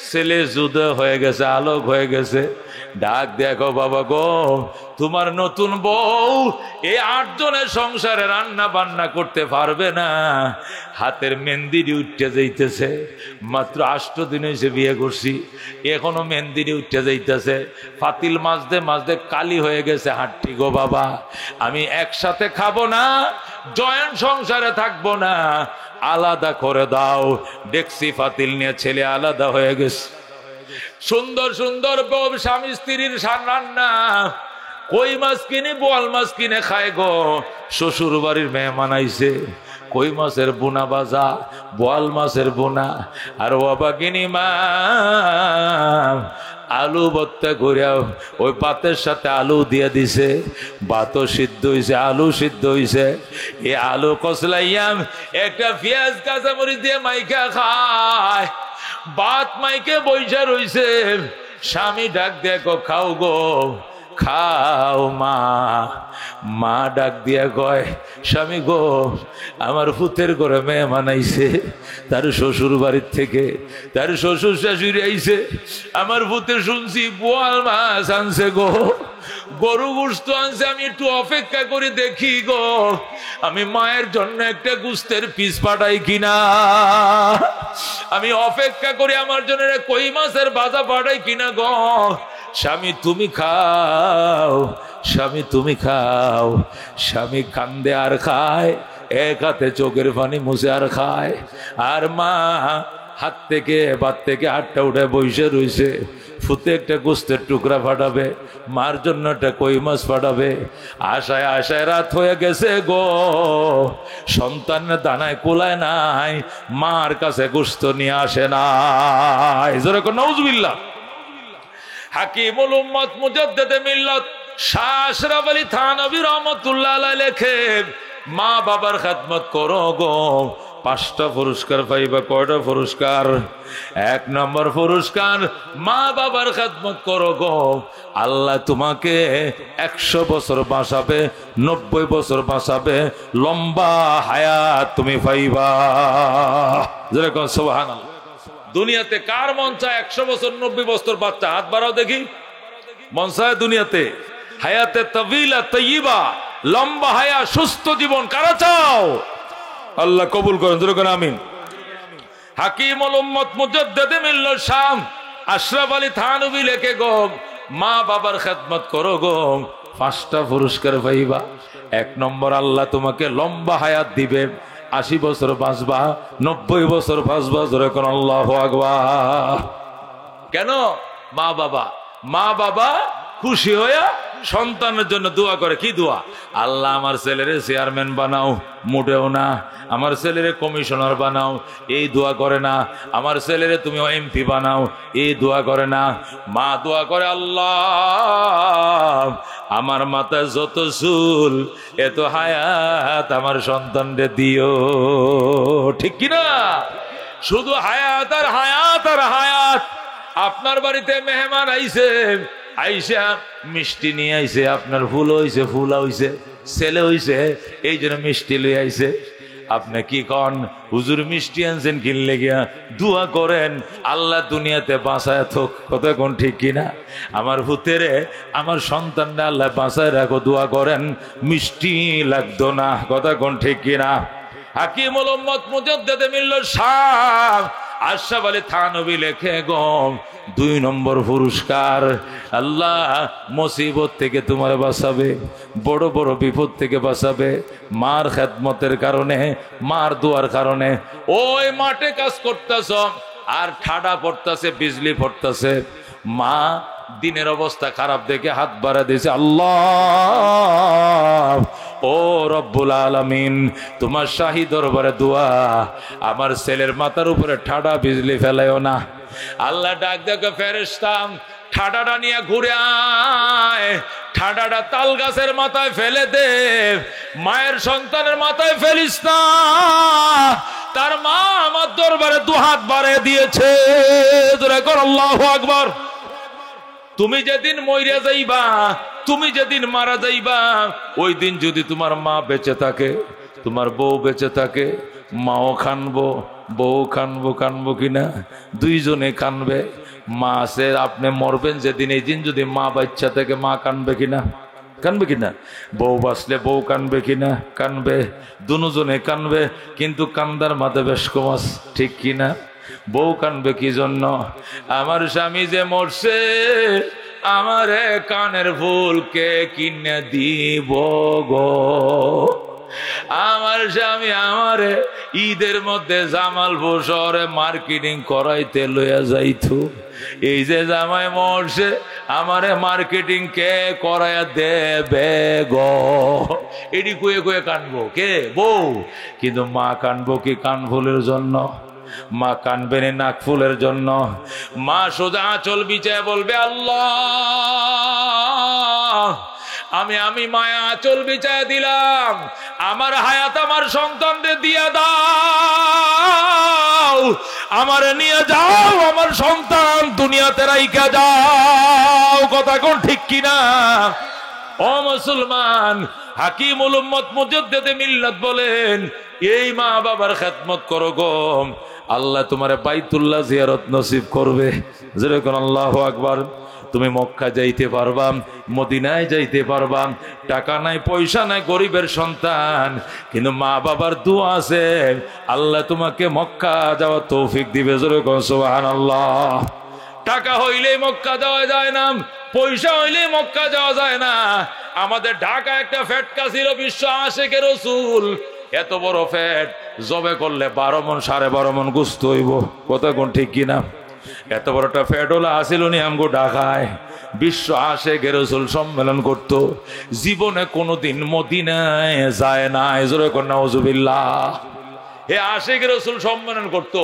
ছেলে জুদা হয়ে গেছে, আলোক হয়ে গেছে। ডাক দেখো বাবা গো, তোমার নতুন বউ এই 8 জনের সংসারে রান্না বান্না করতে পারবে না, হাতের মেহেন্দি উঠতে যাইতেছে। মাত্র 8 দিন হয়েছে বিয়ে করছি, এখনো মেহেন্দি উঠতে যাইতেছে। পাতিল মাজতে মাজতে কালি হয়ে গেছে হাঁটটি গো বাবা। আমি একসাথে খাবো না, জয়েন্ট সংসারে থাকবো না, আলাদা করে দাও। ডেক্সি পাতিল নিয়ে ছেলে আলাদা হয়ে গেছে। সুন্দর সুন্দর স্বামী স্ত্রীর রান্না, কই মাছ কিনে বোয়াল মাছ কিনে খায় গো। শ্বশুর বাড়ির মেহমান আইছে, কই মাছের বোনা বাজা, বোয়াল মাছের বোনা, আর বাবা কিনি মা আলু ভর্তা করিয়া ওই পাতের সাথে আলু দিয়ে দিছে। ভাতও সিদ্ধ হয়েছে, আলু সিদ্ধ হয়েছে। এই আলু কসলাইয়াম একটা পেঁয়াজ কাঁচামরিচ দিয়ে মাইকা খায়। ভাত মাইকে বইসা রইছে। স্বামী ডাক দেখো খাও গো, খাও মা। মা ডাক দিয়া কয় স্বামী গো, আমার ফুতের ঘরে মেহমান আইছে, তার শ্বশুর বাড়ির থেকে, তার শ্বশুর শাশুড়ি আইছে। আমার ফুতে শুনছি বোয়াল মাছ আনছে গো, গরু গোস্ত আনছে, আমি একটু অপেক্ষা করে দেখি গো, আমি মায়ের জন্য একটা গোস্তের পিস পাঠাই কিনা, আমি অপেক্ষা করি আমার জন্য কই মাছের ভাজা পাঠাই কিনা গো। স্বামী তুমি খাও, স্বামী তুমি খাও। স্বামী কান্দে আর খায়, এক হাতে চোখের পানি মুছে আর খায়। আর মা হাত থেকে বাত থেকে হাতটা উঠে বসে রইছে। ফুতে একটা গোস্তের টুকরা ফাটাবে, মার জন্য একটা কই মাছ ফাটাবে। আশায় আশায় রাত হয়ে গেছে গো, সন্তানের দানায় কোলায় নাই, মার কাছে গোস্ত নিয়ে আসে নাই। যেরকম নাউজুবিল্লাহ। হাকিমুল উম্মত মুজাদ্দিদে মিল্লাত শাহ আশরাফ আলী থানভী রহমাতুল্লাহ আলাইহি লেখেন, মা বাবার খেদমত করো গো, 5টা পুরস্কার পাইবা। কয়টা পুরস্কার? 1 নম্বর পুরস্কার, মা বাবার খেদমত করো গো, আল্লাহ তোমাকে 100 বছর বাঁচাবে, 90 বছর বাঁচাবে, লম্বা হায়াত তুমি পাইবা। যেরকম সুবহানাল্লাহ। দুনিয়াতে কার মন চায় 100 বছর 90 বছর বাচ্চা? হাত বাড়াও দেখি। মন চায় দুনিয়াতে হায়াতে তাবিলা তাইয়্যিবা, লম্বা হায়া, সুস্থ জীবন কারা চাও? আল্লাহ কবুল করেন, যেরকম আমিন। হাকিমুল উম্মত মুজাদ্দিদে মিল্লাত শাহ আশরাফ আলী থানভী লেখে গো, মা বাবার খেদমত করো গো, 5টা পুরস্কার পাইবা। 1 নম্বর, আল্লাহ তোমাকে লম্বা হায়াত দিবে, 80 বছর বাঁচবা, 90 বছর বাঁচবা। যেরকম আল্লাহু আকবার। কেন? মা বাবা খুশি হইয়া সন্তানের জন্য দোয়া করে। কি দোয়া? আল্লাহ আমার ছেলেরে চেয়ারম্যান বানাও, মোটেও না। আমার ছেলেরে কমিশনার বানাও, এই দোয়া করে না। আমার ছেলেরে তুমি এমপি বানাও, এই দোয়া করে না। মা দোয়া করে, আল্লাহ আমার মাথায় যত চুল, এত হায়াত আমার সন্তানরে দিও। ঠিক কিনা? শুধু হায়াত আর হায়াত আর হায়াত। আপনার বাড়িতে মেহমান আইছে, আইসা মিষ্টি নিয়ে আইছে, আপনার ফুল হইছে, ফুলা হইছে, ছেলে হইছে, এই জন্য মিষ্টি লই আইছে। আপনি কি কন? হুজুর মিষ্টি আনছেন কিনলে গিয়া? দোয়া করেন আল্লাহ দুনিয়াতে বাঁচায় থাক। কথা কোন ঠিক কিনা? আমার ভূতেরে, আমার সন্তানরা আল্লাহ বাঁচায় রাখো, দোয়া করেন, মিষ্টি লাগতো না। কথা কোন ঠিক কিনা? হাকিমুল উম্মত মুজাদ্দিদে মিল্লাত শাহ আশরাফ আলী থানভী লেখে গো, 2 নম্বর পুরস্কার, আল্লাহ মুসিবত থেকে তোমার বাঁচাবে, বড় বড় বিপদ থেকে বাঁচাবে। মার খেদমতের কারণে, মার দোয়ার কারণে। ওই মাঠে কাজ করতেছ আর ঠাডা পড়তেছে, বিজলি পড়তেছে, মা দিনের অবস্থা খারাপ দেখে হাত বাড়া দিয়েছে, আল্লাহ ও রব্বুল আলামিন, তোমার শাহী দরবারে দোয়া, আমার ছেলের মাথার উপরে ঠাডা বিজলি ফেলাইও না। আল্লাহ ডাক দেখে, ফেরেশতা ঠাডাটা নিয়ে ঘুরে আয়, ঠাডাটা তাল গাছের মাথায় ফেলে দে, মায়ের সন্তানের মাথায় ফেলিস না, তার মা আমার দরবারে দুহাত বাড়িয়ে দিয়েছে। আল্লাহু আকবার। তুমি যেদিন মইরা যাইবা, তুমি যেদিন মারা যাইবা, ওই দিন যদি তোমার মা বেঁচে থাকে, তোমার বউ বেঁচে থাকে, মাও কানবো, বউ কানবো, কানবো কিনা? দুইজনে কানবে। মা আছে, আপনি মরবেন যেদিন, এই দিন যদি মা বাচ্চা থেকে মা কানবে কিনা? কানবে কিনা? বউ বাঁচলে বউ কানবে কিনা? কানবে, দুজনে কানবে, কিন্তু কান্দার মাঝে বেশ কমাস, ঠিক কিনা? বউ কানবে কি জন্য? আমার স্বামী যে মরছে, আমারে কানের ফুল কে কিনে দিব গো? আমার স্বামী আমারে ঈদের মধ্যে জামালপুর শহরে মার্কেটিং করাইতে লইয়া যাইতো, এই যে জামাই মরছে, আমারে মার্কেটিং কে করাইয়া দেবে গো? এটি কুয়ে কুয়ে কানবো কে? বউ। কিন্তু মা কানবো কি কানফুলের জন্য? মা কানবেন নাক ফুলের জন্য। মা সোজা আঁচল বিছায় বলবে, আল্লাহ আমি মায়া আঁচল বিছায় দিলাম, আমার হায়াত আমার সন্তানদের দিয়ে দাও, আমার নিয়ে যাও, আমার সন্তান দুনিয়াতে রাইখা যাও। কথা কোন ঠিক কিনা? ও মুসলমান, হাকিমুল উম্মত মুজাদ্দিদে মিল্লাত বলেন, এই মা বাবার খেদমত করো গো, আল্লাহ তোমারে বাইতুল্লাহ জিয়ারত নসিব করবে। যেরকম আল্লাহু আকবার। তুমি মক্কা যাইতে পারবা, মদিনায় যাইতে পারবা, টাকা নাই পয়সা নাই, গরিবের সন্তান, কিন্তু মা বাবার দোয়া আছে, আল্লাহ তোমাকে মক্কা যাওয়ার তৌফিক দিবে। যেরকম সুবহানাল্লাহ। টাকা হইলেই মক্কা যাওয়া যায় না, পয়সা হইলেই মক্কা যাওয়া যায় না। আমাদের ঢাকা একটা ফেটকা ছিল, বিশ্ব আশিকে রাসূল, এত বড় ফ্যাট, জবে করলে 12 মণ 12.5 মণ গোশত হইব। কথা কোন ঠিক কিনা? এত বড়টা ফ্যাট হলো আসিল নি আমগো ঢাকায়। বিশ্ব আশিকে রাসূল সম্মেলন করত, জীবনে কোনোদিন মদিনায় যায় না। এজরে কোন নাউজুবিল্লাহ। হে আশিকে রাসূল সম্মেলন করত,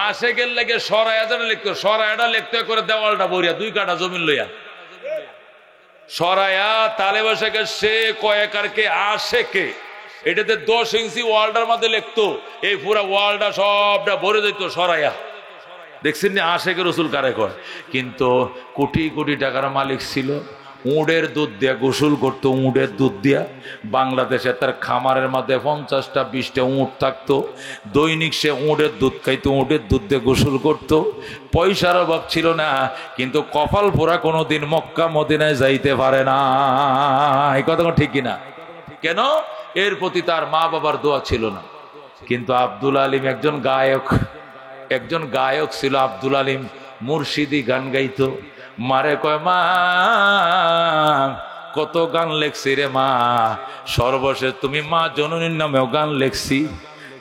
আশিকের লাগে সরায়া জানা লিখতো, সরায়াটা লিখতে করে দেওয়ালটা বইরা 2 কাঠা জমিন লইয়া সরায়া তালে বসাকে সে কয়েকারকে আশেকে, এটাতে 10 ইঞ্চি ওয়ালটার মধ্যে লিখতো, এই পুরা ওয়ালটা সবটা ভরে যেত সরাইয়া। দেখছেন না আশেকে রাসূল কারে কয়? কিন্তু কোটি কোটি টাকার মালিক ছিল, উটের দুধ দিয়া গোসল করতো, উটের দুধ দিয়া। বাংলাদেশে তার খামারের মধ্যে 50টা 20টা উট থাকতো, দৈনিক সে উটের দুধ খাইতো, উটের দুধ দিয়ে গোসল করতো। পয়সার অভাব ছিল না, কিন্তু কপাল পোড়া কোনোদিন মক্কা মদিনায় যাইতে পারে না। এই কথা ঠিক কিনা? কেন? এর প্রতি তার মা বাবার দোয়া ছিল না। কিন্তু আব্দুল আলিম একজন গায়ক ছিল। আব্দুল আলিম মুর্শিদি গান গাইতো। মারে কয়, মা কত গান লেখছি রে মা, সর্বশেষ তুমি মা জননীর নামেও গান লেখছি,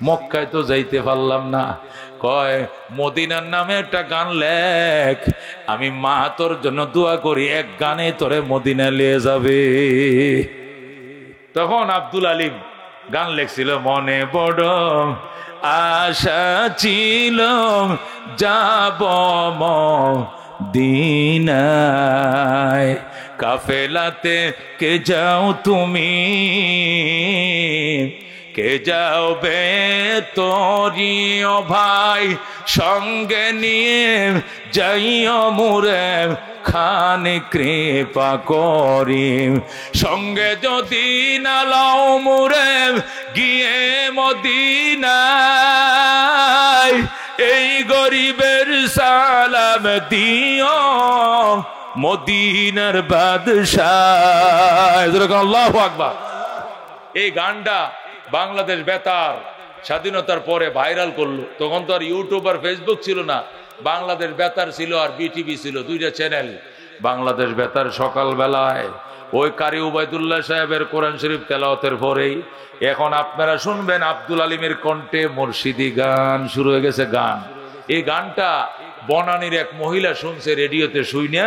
মক্কায় তো যাইতে পারলাম না। কয়, মদিনার নামে একটা গান লেখ, আমি মা তোর জন্য দোয়া করি, এক গানে তোরে মদিনা নিয়ে যাবে। তখন আব্দুল আলিম গান লেখছিল, মনে বড় আশা ছিল যাব মদিনায়, কাফেলাতে কে যাও তুমি, কে যাও বে তোরি ও ভাই, সঙ্গে নিয়ে যাইও মুরে খানি কৃপা করি, সঙ্গে যদি না লাও মুরে গিয়ে মদিনায়, এই গরিবের সালাম দিও মদিনার বাদশাহ। আল্লাহু আকবার। এই গানটা বাংলাদেশ বেতার স্বাধীনতার পরে ভাইরাল করলো। তখন তো আর ইউটিউব আর ফেসবুক ছিল না, বাংলাদেশ বেতার ছিল আর বিটিভি ছিল, 2টা চ্যানেল। বাংলাদেশ বেতার সকালবেলায় ওই কারি উবাইদুল্লাহ সাহেবের কোরআন শরীফ তেলাওয়াতের পরেই এখন আপনারা শুনবেন আব্দুল আলিমের কণ্ঠে মুর্শিদি গান শুরু হয়ে গেছে। গান, এই গানটা বনানীর এক মহিলা শুনছে রেডিওতে, শুইনা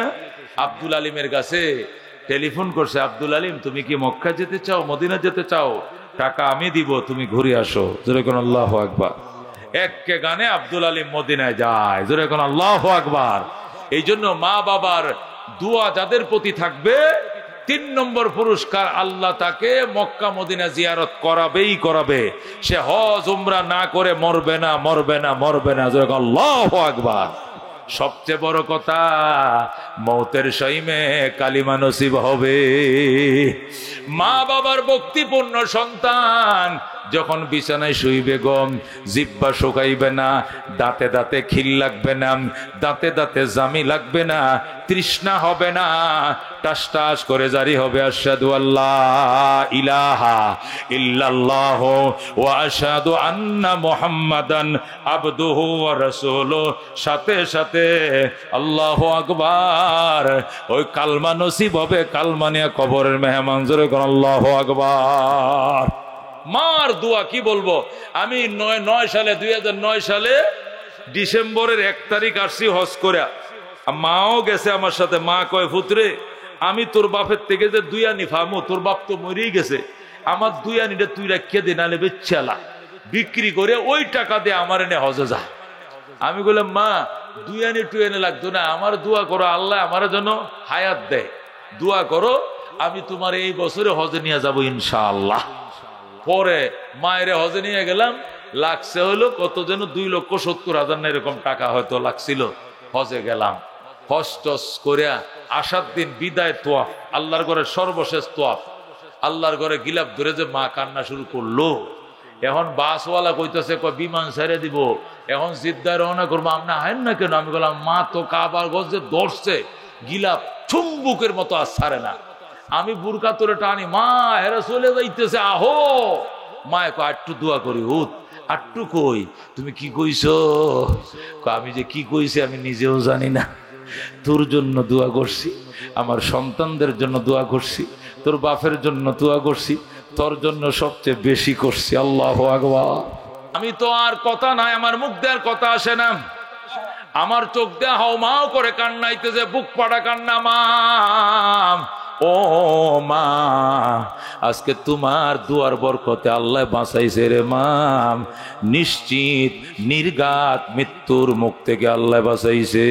আব্দুল আলিমের কাছে টেলিফোন করছে, আব্দুল আলিম তুমি কি মক্কা যেতে চাও, মদিনা যেতে চাও? টাকা আমি দিব, তুমি ঘুরে আসো। জোরে কোন আল্লাহু আকবার। একে গানে আব্দুল আলিম মদিনায় যায়। জোরে কোন আল্লাহু আকবার। এই জন্য মা বাবার দোয়া যাদের প্রতি থাকবে, 3 নম্বর পুরস্কার, আল্লাহ তাকে মক্কা মদিনা জিয়ারত করাবেই করাবে। সে হজ উমরা না করে মরবে না, মরবে না, মরবে না। জোরে কোন আল্লাহু আকবার। সবচেয়ে বড় কথা, মৌতের সইমে কালিমা নসিব হবে। মা বাবার ভক্তিপূর্ণ সন্তান যখন বিছানায় শুইবে গম, জিহ্বা শুকাইবে না, দাঁতে দাঁতে খিল লাগবে না, দাঁতে দাঁতে জামি লাগবে না, তৃষ্ণা হবে না, টাস টাস করে জারি হবে আশহাদু আল্লাহ ইলাহা ইল্লাল্লাহ ওয়া আশহাদু আন্না মুহাম্মাদান আবদুহু ওয়া রাসূলুহু। সাথে সাথে আল্লাহু আকবার, ওই কালমা নসিব হবে। কালমা নিয়ে কবরের মেহমান। জোরে কোন আল্লাহু আকবার। মার দোয়া কি বলবো আমি। 2009 সালে ডিসেম্বরের 1 তারিখ আসছি হজ করে। মাও গেছে আমার সাথে। মা কয়, পুত্রে আমি তোর বাপের থেকে যে 2 আনি ফামো, তোর বাপ তো মরেই গেছে, আমার 2 আনিটা তুই রাখিয়ে দে, নালে বেচালা বিক্রি করে ওই টাকা দিয়ে আমার এনে হজে যা। আমি বললাম, মা 2 আনি 2 আনি লাগতো না, আমার দোয়া করো আল্লাহ আমার জন্য হায়াত দেয়, দোয়া করো, আমি তোমার এই বছরে হজে নিয়ে যাবো ইনশাআল্লাহ। পরে মায়ের হজে নিয়ে গেলাম, লাগছে হলো কত যেন 2,70,000 না এরকম টাকা হয়তো লাগছিল। হজে গেলাম, হজ টস করে আসার দিন বিদায় তোয়াফ, আল্লাহর ঘরে সর্বশেষ তোয়াফ। আল্লাহর ঘরে গিলাপ ধরে যে মা কান্না শুরু করলো। এখন বাসওয়ালা কইতেছে বিমান ছেড়ে দিব, এখন জিদ্দায় রওনা করবো, আপনি আইন না কেন? আমি বললাম, মা তো কাবার গজে ধরছে, গিলাপ চুম্বুকের মতো আর ছাড়ে না। আমি বুরকা তোরে টানি, মা হেরা চলে যাইতেছে, আহো। মায় কয়, আটটু দোয়া করি হুত। আটটু কই, তুমি কি কইছো? আমি যে কি কইছি আমি নিজেও জানি না। তোর জন্য দোয়া করছি, আমার সন্তানদের জন্য দোয়া করছি, তোর বাপের জন্য দোয়া করছি, তোর জন্য সবচেয়ে বেশি করছি। আল্লাহু আকবার। আমি তো আর কথা নাই, আমার মুখ দেওয়ার কথা আসে না, আমার চোখ দেয়া হাও মাও করে কান্নাইতেছে, বুক পাড়া কান্না। মা, ও মা, আজকে তোমার দুয়ার বরকতে আল্লাহ বাঁচাইছে রে মা। নিশ্চিত নির্ঘাত মৃত্যুর মুখ থেকে আল্লাহ বাঁচাইছে।